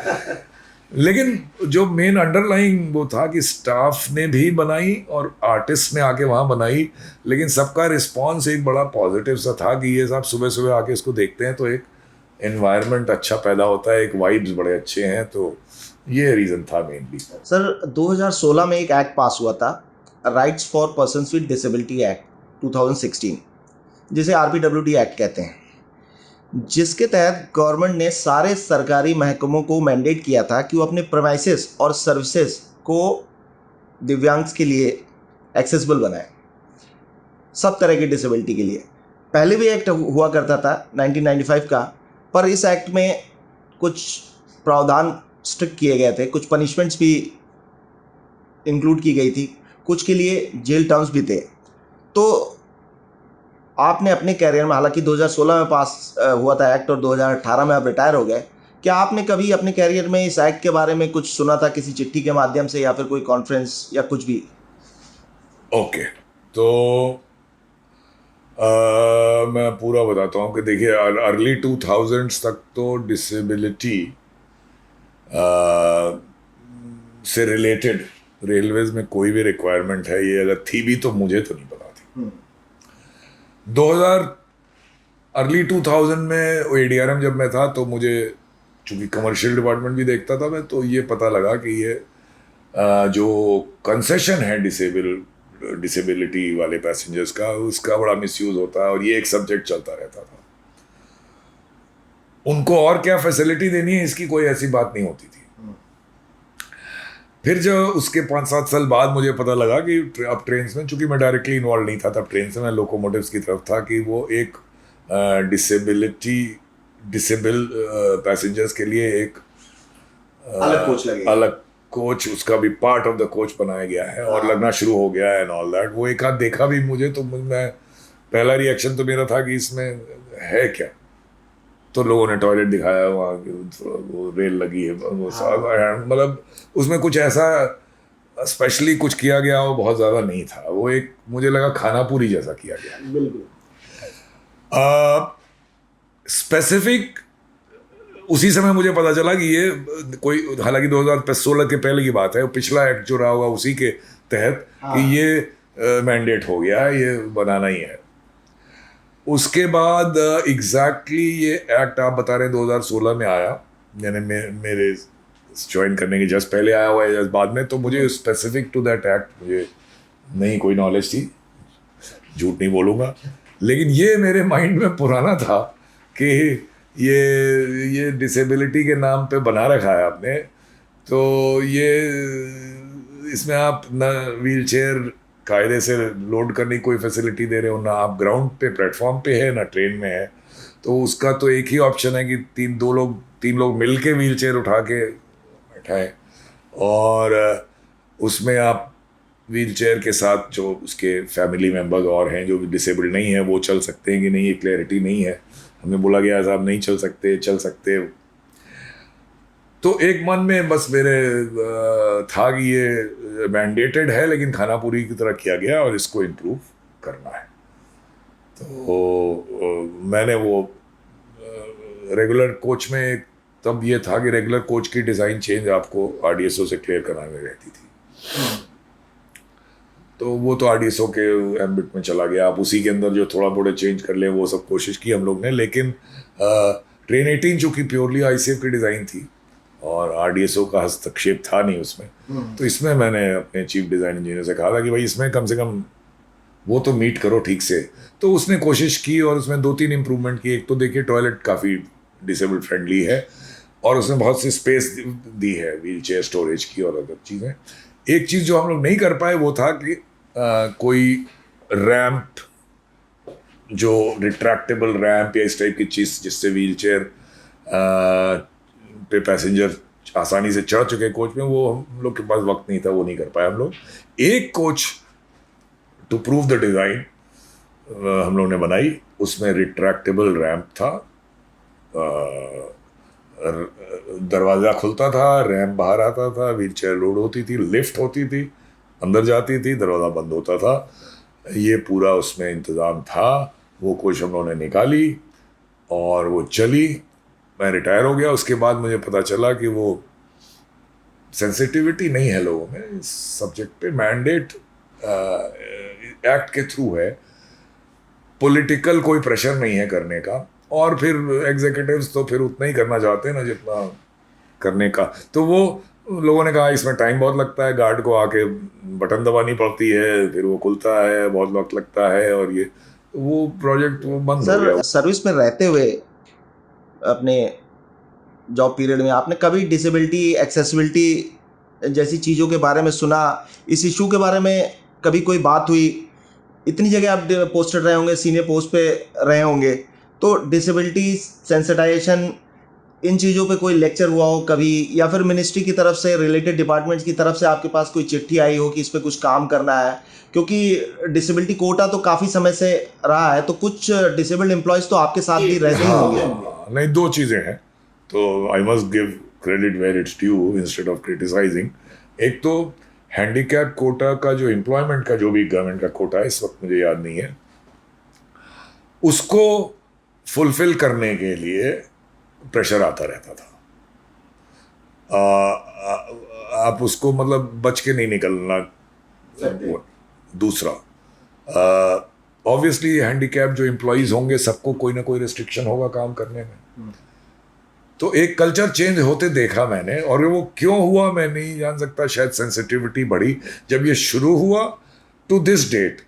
[SPEAKER 1] लेकिन जो मेन अंडरलाइंग वो था कि स्टाफ ने भी बनाई और आर्टिस्ट ने आके वहाँ बनाई, लेकिन सबका रिस्पॉन्स एक बड़ा पॉजिटिव सा था कि ये साहब सुबह सुबह आके इसको देखते हैं तो एक एनवायरनमेंट अच्छा पैदा होता है, एक वाइब्स बड़े अच्छे हैं, तो ये रीज़न था मेनली।
[SPEAKER 2] सर 2016 में एक एक्ट पास हुआ था, rights for persons with disability act 2016, जिसे RPWD एक्ट कहते हैं, जिसके तहत गवर्नमेंट ने सारे सरकारी महकमों को मैंडेट किया था कि वो अपने प्रेमाइसेस और सर्विसेज को दिव्यांग्स के लिए एक्सेसिबल बनाए, सब तरह की डिसेबिलिटी के लिए। पहले भी एक्ट हुआ करता था 1995 का, पर इस एक्ट में कुछ प्रावधान स्ट्रिक्ट किए गए थे, कुछ पनिशमेंट्स भी इंक्लूड की गई थी, कुछ के लिए जेल टर्म्स भी थे। तो आपने अपने कैरियर में, हालांकि 2016 में पास हुआ था एक्ट और 2018 में आप रिटायर हो गए, क्या आपने कभी अपने कैरियर में इस एक्ट के बारे में कुछ सुना था किसी चिट्ठी के माध्यम से या फिर कोई कॉन्फ्रेंस या कुछ भी?
[SPEAKER 1] ओके, तो मैं पूरा बताता हूँ कि देखिए अर्ली 2000s तक तो डिसेबिलिटी से रिलेटेड रेलवेज में कोई भी रिक्वायरमेंट है, ये अगर थी भी तो मुझे तो नहीं पता थी। 2000 अर्ली 2000 में ADRM जब मैं था तो मुझे, चूंकि कमर्शियल डिपार्टमेंट भी देखता था मैं, तो ये पता लगा कि ये जो कंसेशन है डिसेबिलिटी वाले पैसेंजर्स का, उसका बड़ा मिसयूज होता है और ये एक सब्जेक्ट चलता रहता था। उनको और क्या फैसिलिटी देनी है इसकी कोई ऐसी बात नहीं होती थी। फिर जो उसके 5-7 साल बाद मुझे पता लगा कि अब ट्रेन में, चूंकि मैं डायरेक्टली इन्वॉल्व नहीं था तब ट्रेन से, मैं लोकोमोटिव्स की तरफ था, कि वो एक डिसेबल पैसेंजर्स के लिए एक अलग कोच, उसका भी पार्ट ऑफ द कोच बनाया गया है और लगना शुरू हो गया है एंड ऑल दैट। वो एक आध देखा भी मुझे, तो मैं पहला रिएक्शन तो मेरा था कि इसमें है क्या, तो लोगों ने टॉयलेट दिखाया वहाँ, वो रेल लगी है, मतलब उसमें कुछ ऐसा स्पेशली कुछ किया गया वो बहुत ज़्यादा नहीं था। वो एक मुझे लगा खाना पूरी जैसा किया गया।
[SPEAKER 2] बिल्कुल
[SPEAKER 1] स्पेसिफिक उसी समय मुझे पता चला कि ये कोई, हालांकि 2016 के पहले की बात है, पिछला एक्ट जो रहा होगा उसी के तहत कि ये मैंडेट हो गया, ये बनाना ही है। उसके बाद एग्जैक्टली ये एक्ट आप बता रहे हैं 2016 में आया, यानी मेरे ज्वाइन करने के जस्ट पहले आया हुआ है, जस्ट बाद में, तो मुझे स्पेसिफिक टू दैट एक्ट मुझे नहीं कोई नॉलेज थी, झूठ नहीं बोलूँगा। लेकिन ये मेरे माइंड में पुराना था कि ये डिसेबिलिटी के नाम पे बना रखा है आपने, तो ये इसमें आप ना व्हील चेयर कायदे से लोड करने की कोई फैसिलिटी दे रहे हो, ना आप ग्राउंड पे प्लेटफॉर्म पे है, ना ट्रेन में है, तो उसका तो एक ही ऑप्शन है कि तीन लोग मिल के व्हील चेयर उठा के बैठाएं, और उसमें आप व्हील चेयर के साथ जो उसके फैमिली मेम्बर्स और हैं जो डिसेबल्ड नहीं है वो चल सकते हैं कि नहीं, ये क्लैरिटी नहीं है। हमें बोला गया साहब नहीं चल सकते। तो एक मन में बस मेरे था कि ये मैंडेटेड है, लेकिन खाना पूरी की तरह किया गया और इसको इम्प्रूव करना है। तो मैंने वो रेगुलर कोच में, तब ये था कि रेगुलर कोच की डिज़ाइन चेंज आपको RDSO से क्लियर कराने रहती थी, तो वो तो RDSO के एम्बिट में चला गया। आप उसी के अंदर जो थोड़ा बहुत चेंज कर ले वो सब कोशिश की हम लोग ने, लेकिन ट्रेन 18 चूँकि प्योरली ICF की डिज़ाइन थी और RDSO का हस्तक्षेप था नहीं उसमें, तो इसमें मैंने अपने चीफ डिज़ाइन इंजीनियर से कहा था कि भाई इसमें कम से कम वो तो मीट करो ठीक से। तो उसने कोशिश की और उसमें 2-3 इम्प्रूवमेंट की। एक तो देखिए टॉयलेट काफ़ी डिसेबल फ्रेंडली है और उसमें बहुत सी स्पेस दी है व्हील चेयर स्टोरेज की और अदर चीज़ें। एक चीज़ जो हम लोग नहीं कर पाए वो था कि कोई रैंप, जो रिट्रैक्टेबल रैंप या इस टाइप की चीज़ जिससे व्हील चेयर पे पैसेंजर आसानी से चढ़ चुके कोच में, वो हम लोग के पास वक्त नहीं था, वो नहीं कर पाए हम लोग। एक coach to prove the design हम लोग ने बनाई, उसमें रिट्रैक्टेबल रैंप था, दरवाज़ा खुलता था, रैंप बाहर आता था, व्हील चेयर लोड होती थी, लिफ्ट होती थी, अंदर जाती थी, दरवाज़ा बंद होता था, ये पूरा उसमें इंतज़ाम था। वो कोच हम लोगों ने निकाली और वो चली। मैं रिटायर हो गया। उसके बाद मुझे पता चला कि वो सेंसिटिविटी नहीं है लोगों में इस सब्जेक्ट पे। मैंडेट एक्ट के थ्रू है, पॉलिटिकल कोई प्रेशर नहीं है करने का, और फिर एग्जीक्यूटिव्स तो फिर उतना ही करना चाहते हैं ना जितना करने का। तो वो लोगों ने कहा इसमें टाइम बहुत लगता है, गार्ड को आके बटन दबानी पड़ती है, फिर वो खुलता है, बहुत वक्त लगता है, और ये वो प्रोजेक्ट वो बंद हो गया।
[SPEAKER 2] सर, सर्विस में रहते हुए अपने जॉब पीरियड में आपने कभी डिसेबिलिटी, एक्सेसिबिलिटी जैसी चीज़ों के बारे में सुना? इस इशू के बारे में कभी कोई बात हुई? इतनी जगह आप पोस्टेड रहे होंगे, सीनियर पोस्ट पे रहे होंगे, तो डिसेबिलिटी, सेंसिटाइजेशन, इन चीज़ों पे कोई लेक्चर हुआ हो कभी, या फिर मिनिस्ट्री की तरफ से, रिलेटेड डिपार्टमेंट्स की तरफ से आपके पास कोई चिट्ठी आई हो कि इस पे कुछ काम करना है? क्योंकि डिसेबिलिटी कोटा तो काफ़ी समय से रहा है, तो कुछ डिसेबल्ड एम्प्लॉयज़ तो आपके साथ भी रहते ही होंगे।
[SPEAKER 1] हाँ, नहीं, दो चीज़ें हैं, तो I must give credit where it's due instead of criticising. एक तो हैंडीकैप कोटा का जो एम्प्लॉयमेंट का जो भी गवर्नमेंट का कोटा है, इस वक्त मुझे याद नहीं है, उसको फुलफिल करने के लिए प्रेशर आता रहता था। आप उसको मतलब बच के नहीं निकलना। दूसरा, ऑब्वियसली हैंडीकैप जो एम्प्लॉयज होंगे सबको कोई ना कोई रिस्ट्रिक्शन होगा काम करने में। तो एक कल्चर चेंज होते देखा मैंने, और वो क्यों हुआ मैं नहीं जान सकता। शायद सेंसिटिविटी बढ़ी जब ये शुरू हुआ। टू दिस डेट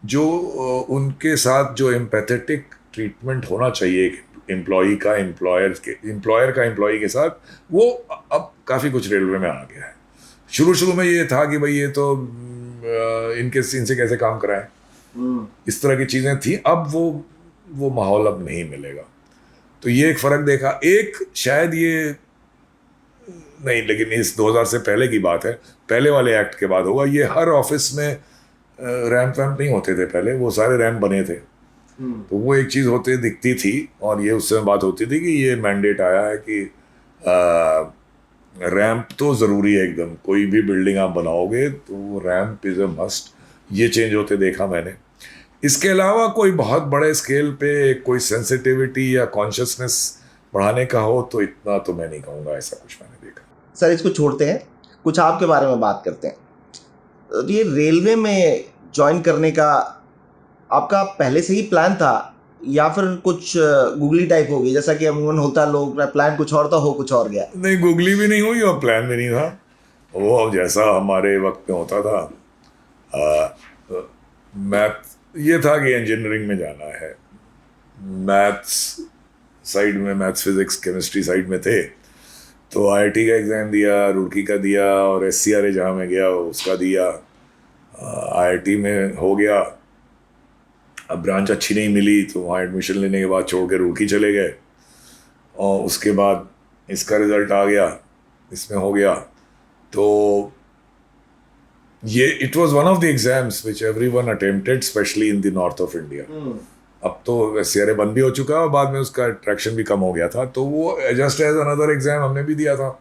[SPEAKER 1] जो उनके साथ जो एम्पैथेटिक ट्रीटमेंट होना चाहिए एम्प्लॉय का एम्प्लॉयर का एम्प्लॉय के साथ, वो अब काफ़ी कुछ रेलवे में आ गया है। शुरू में ये था कि भाई ये तो इनसे कैसे काम कराएं, इस तरह की चीज़ें थी। अब वो माहौल अब नहीं मिलेगा, तो ये एक फ़र्क देखा। एक शायद ये नहीं, लेकिन इस 2000 से पहले की बात है, पहले वाले एक्ट के बाद होगा। ये हर ऑफिस में रैंप वैम्प नहीं होते थे पहले, वो सारे रैंप बने थे। तो वो एक चीज़ होती दिखती थी, और ये उस समय बात होती थी कि ये मैंडेट आया है कि रैंप तो ज़रूरी है एकदम, कोई भी बिल्डिंग आप बनाओगे तो रैंप इज़ अ मस्ट। ये चेंज होते देखा मैंने। इसके अलावा कोई बहुत बड़े स्केल पे कोई सेंसिटिविटी या कॉन्शियसनेस बढ़ाने का हो तो इतना तो मैं नहीं कहूँगा, ऐसा कुछ मैंने देखा।
[SPEAKER 2] सर, इसको छोड़ते हैं, कुछ आपके बारे में बात करते हैं। ये रेलवे में ज्वाइन करने का आपका पहले से ही प्लान था, या फिर कुछ गूगली टाइप हो गई, जैसा कि अमूमन होता है, लोग प्लान कुछ और था, हो कुछ और गया?
[SPEAKER 1] नहीं, गूगली भी नहीं हुई और प्लान भी नहीं था। वो जैसा हमारे वक्त में होता था, मैथ ये था कि इंजीनियरिंग में जाना है, मैथ्स साइड में, मैथ्स फिजिक्स केमिस्ट्री साइड में थे, तो आईआईटी का एग्ज़ाम दिया, रुड़की का दिया, और एससीआरए जहाँ में गया उसका दिया। आईआईटी में हो गया, अब ब्रांच अच्छी नहीं मिली तो वहाँ एडमिशन लेने के बाद छोड़ के रुड़की चले गए, और उसके बाद इसका रिज़ल्ट आ गया, इसमें हो गया। तो ये it was one of the exams which everyone attempted, specially in the north of India. अब तो एससीआरए बंद भी हो चुका है और बाद में उसका अट्रैक्शन भी कम हो गया था, तो वो जस्ट एज अनदर एग्जाम हमने भी दिया था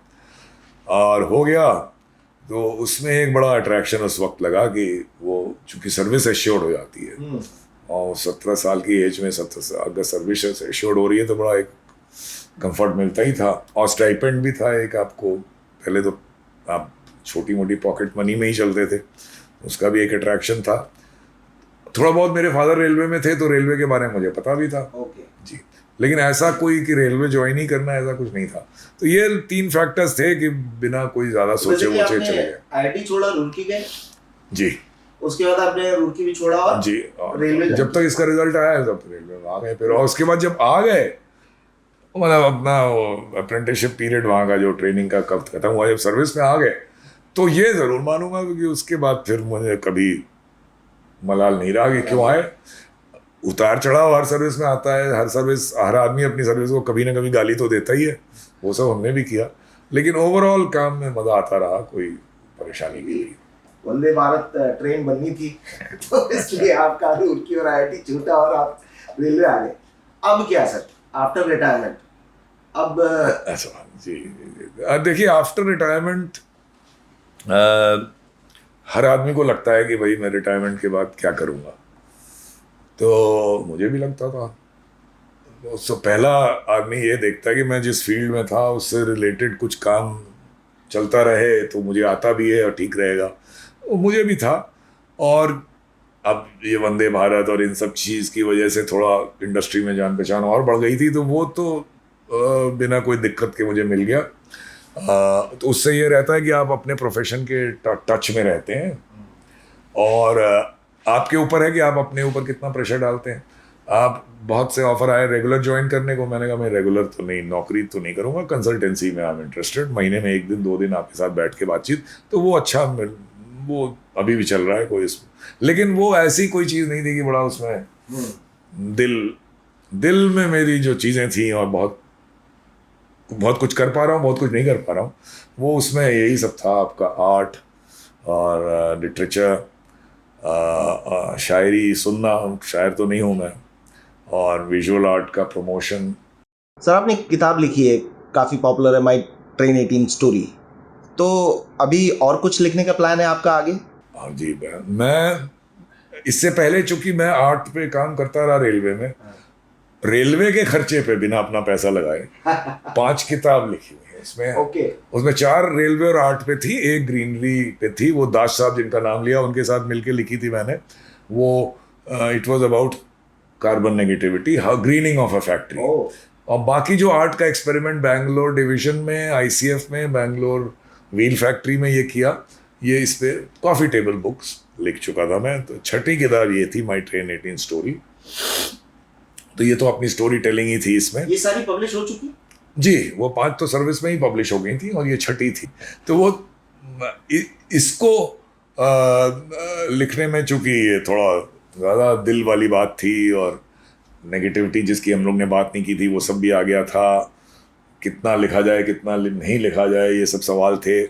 [SPEAKER 1] और हो गया। तो उसमें एक बड़ा अट्रैक्शन उस वक्त लगा कि वो चूँकि सर्विस एश्योर्ड हो जाती है, और 17 साल की एज में 17 साल अगर सर्विस एश्योर्ड हो रही है तो बड़ा एक कंफर्ट मिलता ही था, और स्टाइपेंड भी था एक आपको। पहले तो आप छोटी मोटी पॉकेट मनी में ही चलते थे, उसका भी एक अट्रैक्शन था। थोड़ा बहुत मेरे फादर रेलवे में थे तो रेलवे के बारे में मुझे पता भी था। जी, लेकिन ऐसा कोई कि रेलवे ज्वाइन ही करना, ऐसा कुछ नहीं था। तो ये 3 फैक्टर्स थे कि बिना कोई ज़्यादा सोचे वोचे चले गए।
[SPEAKER 2] आईआईटी छोड़ा, रुड़की गए?
[SPEAKER 1] जी,
[SPEAKER 2] उसके बाद आपने रुड़की भी छोड़ा और
[SPEAKER 1] जी,
[SPEAKER 2] रेलवे
[SPEAKER 1] जब तक इसका रिजल्ट आया तब रेलवे में आ गए फिर। और उसके बाद जब आ गए, मतलब अपना अप्रेंटिसशिप पीरियड वहाँ का जो ट्रेनिंग का कब खत्म हुआ, जब सर्विस में आ गए, तो ये ज़रूर मानूंगा क्योंकि उसके बाद फिर मुझे कभी मलाल नहीं रहा कि क्यों आए। उतार चढ़ाव हर सर्विस में आता है, हर आदमी अपनी सर्विस को कभी ना कभी गाली तो देता ही है, वो सब हमने भी किया, लेकिन ओवरऑल काम में मज़ा आता रहा, कोई परेशानी नहीं हुई।
[SPEAKER 2] वंदे भारत ट्रेन बननी थी तो इसलिए आपका रुड़की और आईआईटी छूटा और आप रेलवे आ गए। अब क्या सर, आफ्टर रिटायरमेंट? अब
[SPEAKER 1] अच्छा जी, देखिए, आफ्टर रिटायरमेंट हर आदमी को लगता है कि भाई मैं रिटायरमेंट के बाद क्या करूँगा, तो मुझे भी लगता था। तो पहला आदमी ये देखता है कि मैं जिस फील्ड में था उससे रिलेटेड कुछ काम चलता रहे तो मुझे आता भी है और ठीक रहेगा, वो मुझे भी था। और अब ये वंदे भारत और इन सब चीज़ की वजह से थोड़ा इंडस्ट्री में जान पहचान और बढ़ गई थी, तो वो तो बिना कोई दिक्कत के मुझे मिल गया। तो उससे ये रहता है कि आप अपने प्रोफेशन के टच में रहते हैं, और आपके ऊपर है कि आप अपने ऊपर कितना प्रेशर डालते हैं। आप बहुत से ऑफर आए रेगुलर ज्वाइन करने को, मैंने कहा मैं रेगुलर तो नहीं, नौकरी तो नहीं करूँगा, कंसल्टेंसी में आई एम इंटरेस्टेड, महीने में 1 दिन 2 दिन आपके साथ बैठ के बातचीत, तो वो अच्छा, वो अभी भी चल रहा है कोई इसमें। लेकिन वो ऐसी कोई चीज़ नहीं थी कि बड़ा उसमें दिल में मेरी जो चीज़ें थी, और बहुत बहुत कुछ कर पा रहा हूँ, बहुत कुछ नहीं कर पा रहा हूँ, वो उसमें यही सब था आपका आर्ट और लिटरेचर, शायरी सुनना, शायर तो नहीं हूँ मैं, और विजुअल आर्ट का प्रमोशन।
[SPEAKER 2] सर आपने एक किताब लिखी है, काफ़ी पॉपुलर है, माई ट्रेन 18 स्टोरी, तो अभी और कुछ लिखने का प्लान है आपका आगे?
[SPEAKER 1] हाँ जी, मैं इससे पहले चूंकि मैं आर्ट पे काम करता रहा रेलवे में, रेलवे के खर्चे पे बिना अपना पैसा लगाए 5 किताब लिखी हुई है उसमें। उसमें 4 रेलवे और आर्ट पे थी, एक ग्रीनरी पे थी, वो दास साहब जिनका नाम लिया उनके साथ मिलके लिखी थी मैंने। वो it was about carbon negativity, grinning of a factory. और बाकी जो आर्ट का एक्सपेरिमेंट बैंगलोर डिवीजन में, ICF में, बैंगलोर व्हील फैक्ट्री में ये किया, ये इस पे कॉफ़ी टेबल बुक्स लिख चुका था मैं। तो 6ठी किताब ये थी, माई ट्रेन 18 स्टोरी। तो ये तो अपनी स्टोरी टेलिंग ही थी इसमें।
[SPEAKER 2] ये सारी पब्लिश हो चुकी? जी,
[SPEAKER 1] वो 5 तो सर्विस में ही पब्लिश हो गई थी, और ये 6ठी थी। तो वो इसको लिखने में चूंकि ये थोड़ा ज़्यादा दिल वाली बात थी, और नेगेटिविटी जिसकी हम लोग ने बात नहीं की थी वो सब भी आ गया था, कितना लिखा जाए कितना नहीं लिखा जाए, ये सब सवाल थे।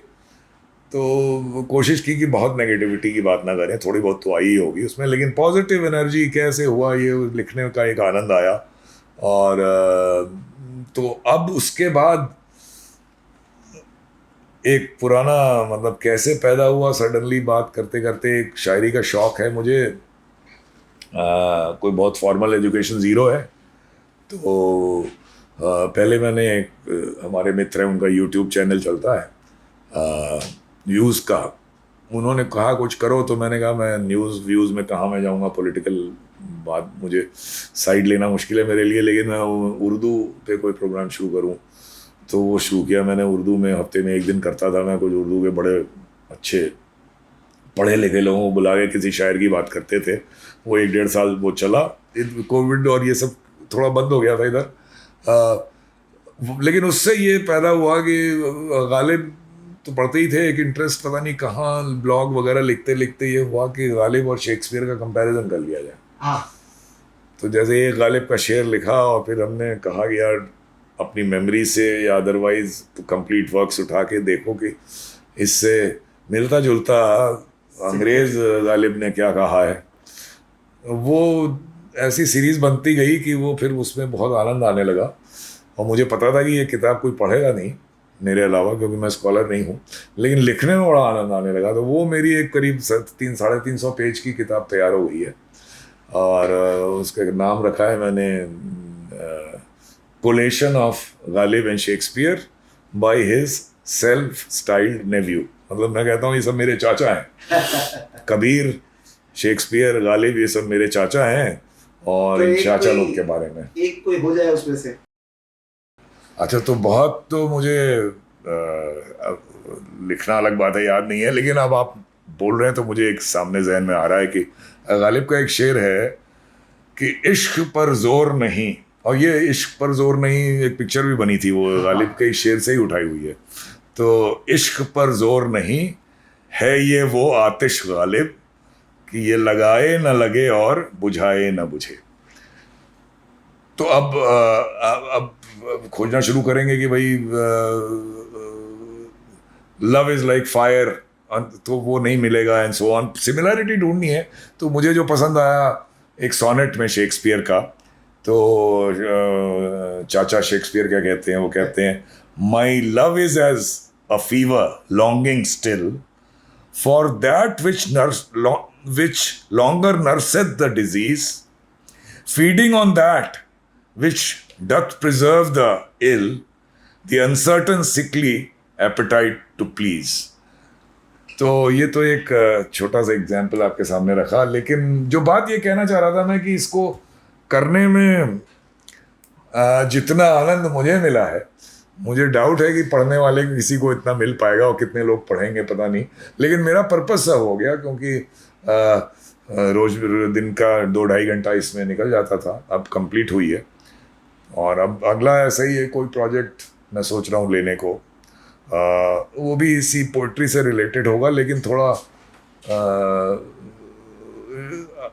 [SPEAKER 1] तो कोशिश की कि बहुत नेगेटिविटी की बात ना करें, थोड़ी बहुत तो आई ही होगी उसमें, लेकिन पॉजिटिव एनर्जी कैसे हुआ ये लिखने का एक आनंद आया। और तो अब उसके बाद एक पुराना, मतलब कैसे पैदा हुआ सडनली, बात करते करते, एक शायरी का शौक है मुझे। कोई बहुत फॉर्मल एजुकेशन ज़ीरो है, तो पहले मैंने हमारे मित्र हैं, उनका यूट्यूब चैनल चलता है व्यूज़ का, उन्होंने कहा कुछ करो, तो मैंने कहा मैं व्यूज़ में कहाँ मैं जाऊँगा, पॉलिटिकल बात, मुझे साइड लेना मुश्किल है मेरे लिए, लेकिन मैं उर्दू पे कोई प्रोग्राम शुरू करूँ। तो वो शुरू किया मैंने उर्दू में, हफ्ते में 1 दिन करता था मैं, कुछ उर्दू के बड़े अच्छे पढ़े लिखे लोगों को बुला के किसी शायर की बात करते थे। वो 1-1.5 साल वो चला, कोविड और ये सब थोड़ा बंद हो गया था इधर, लेकिन उससे ये पैदा हुआ कि गालिब तो पढ़ते ही थे, एक इंटरेस्ट पता नहीं कहाँ, ब्लॉग वगैरह लिखते लिखते ये हुआ कि गालिब और शेक्सपियर का कंपैरिजन कर लिया जाए। तो जैसे ये गालिब का शेर लिखा, और फिर हमने कहा कि यार अपनी मेमोरी से या अदरवाइज कंप्लीट वर्क्स उठा के देखो कि इससे मिलता जुलता अंग्रेज गालिब ने क्या कहा है। वो ऐसी सीरीज़ बनती गई कि वो फिर उसमें बहुत आनंद आने लगा, और मुझे पता था कि ये किताब कोई पढ़ेगा नहीं मेरे अलावा, क्योंकि मैं स्कॉलर नहीं हूँ, लेकिन लिखने में बड़ा आनंद आने लगा। तो वो मेरी एक करीब 300-350 पेज की किताब तैयार हो गई है, और उसका नाम रखा है मैंने coalition of Ghalib and Shakespeare by his self styled nephew. मतलब मैं कहता हूँ ये सब मेरे चाचा हैं, कबीर, शेक्सपियर, गालिब, ये सब मेरे चाचा हैं, और
[SPEAKER 2] तो
[SPEAKER 1] इन चाचा लोग के बारे में
[SPEAKER 2] एक कोई हो जाए उसमें से।
[SPEAKER 1] अच्छा, तो बहुत तो मुझे लिखना अलग बात है, याद नहीं है, लेकिन अब आप बोल रहे हैं तो मुझे एक सामने जहन में आ रहा है कि गालिब का एक शेर है कि इश्क पर जोर नहीं, और ये इश्क पर जोर नहीं एक पिक्चर भी बनी थी, वो गालिब के इस शेर से ही उठाई हुई है। तो इश्क पर जोर नहीं है ये वो आतिश गालिब कि ये लगाए न लगे और बुझाए न बुझे। तो अब खोजना शुरू करेंगे कि भाई लव इज़ लाइक फायर, तो वो नहीं मिलेगा, एंड सो ऑन। सिमिलैरिटी ढूंढनी है, तो मुझे जो पसंद आया एक सोनेट में शेक्सपियर का, तो चाचा शेक्सपियर क्या कहते हैं, वो कहते हैं my love is as a fever longing still for that which longer nurseth the disease, feeding on that which doth preserve the ill, the uncertain, sickly, appetite to please. तो ये तो एक छोटा सा एग्जाम्पल आपके सामने रखा, लेकिन जो बात ये कहना चाह रहा था मैं कि इसको करने में जितना आनंद मुझे मिला है, मुझे डाउट है कि पढ़ने वाले किसी को इतना मिल पाएगा, और कितने लोग पढ़ेंगे पता नहीं। लेकिन मेरा पर्पस सा हो गया, क्योंकि रोज दिन का 2-2.5 घंटा इसमें निकल जाता था, अब कंप्लीट हुई है। और अब अगला ऐसा ही है कोई प्रोजेक्ट मैं सोच रहा हूँ लेने को, वो भी इसी पोइट्री से रिलेटेड होगा, लेकिन थोड़ा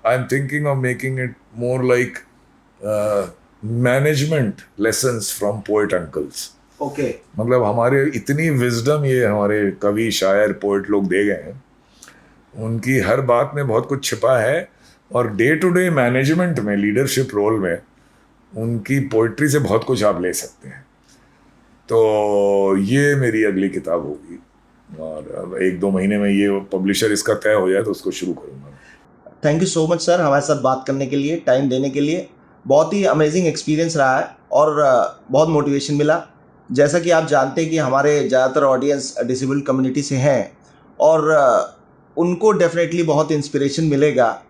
[SPEAKER 1] I am thinking of making it more like management lessons from poet uncles.
[SPEAKER 2] Okay.
[SPEAKER 1] मतलब हमारे इतनी विजडम ये हमारे कवि, शायर, पोएट लोग दे गए हैं, उनकी हर बात में बहुत कुछ छिपा है, और डे टू डे मैनेजमेंट में, लीडरशिप रोल में उनकी पोइट्री से बहुत कुछ आप ले सकते हैं। तो ये मेरी अगली किताब होगी, और 1-2 महीने में ये पब्लिशर इसका तय हो जाए तो उसको शुरू करूँगा।
[SPEAKER 2] Thank you so much sir, हमारे साथ बात करने के लिए, टाइम देने के लिए। बहुत ही अमेजिंग एक्सपीरियंस रहा है और बहुत मोटिवेशन मिला। जैसा कि आप जानते हैं कि हमारे ज़्यादातर ऑडियंस डिसेबल्ड कम्युनिटी से हैं, और उनको डेफिनेटली बहुत इंस्पिरेशन मिलेगा।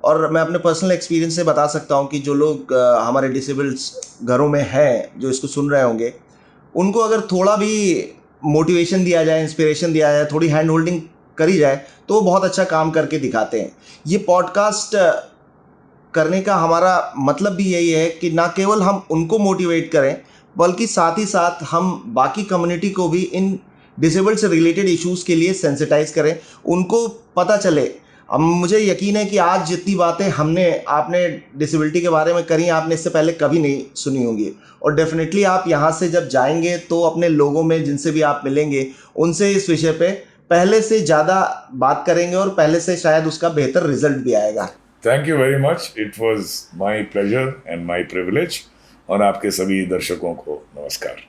[SPEAKER 2] और मैं अपने पर्सनल एक्सपीरियंस से बता सकता हूँ कि जो लोग हमारे डिसेबल्ड घरों में हैं, जो इसको सुन रहे होंगे, उनको अगर थोड़ा भी मोटिवेशन दिया जाए, इंस्पिरेशन दिया जाए, थोड़ी हैंड होल्डिंग करी जाए, तो वो बहुत अच्छा काम करके दिखाते हैं। ये पॉडकास्ट करने का हमारा मतलब भी यही है कि ना केवल हम उनको मोटिवेट करें, बल्कि साथ ही साथ हम बाकी कम्युनिटी को भी इन डिसेबल्ड से रिलेटेड इश्यूज़ के लिए सेंसिटाइज करें, उनको पता चले। अब मुझे यकीन है कि आज जितनी बातें आपने डिसेबिलिटी के बारे में करी, आपने इससे पहले कभी नहीं सुनी होंगी। और डेफिनेटली आप यहाँ से जब जाएंगे तो अपने लोगों में जिनसे भी आप मिलेंगे, उनसे इस विषय पे पहले से ज़्यादा बात करेंगे, और पहले से शायद उसका बेहतर रिजल्ट भी आएगा।
[SPEAKER 1] Thank you very much, it was my pleasure and my privilege. और आपके सभी दर्शकों को नमस्कार।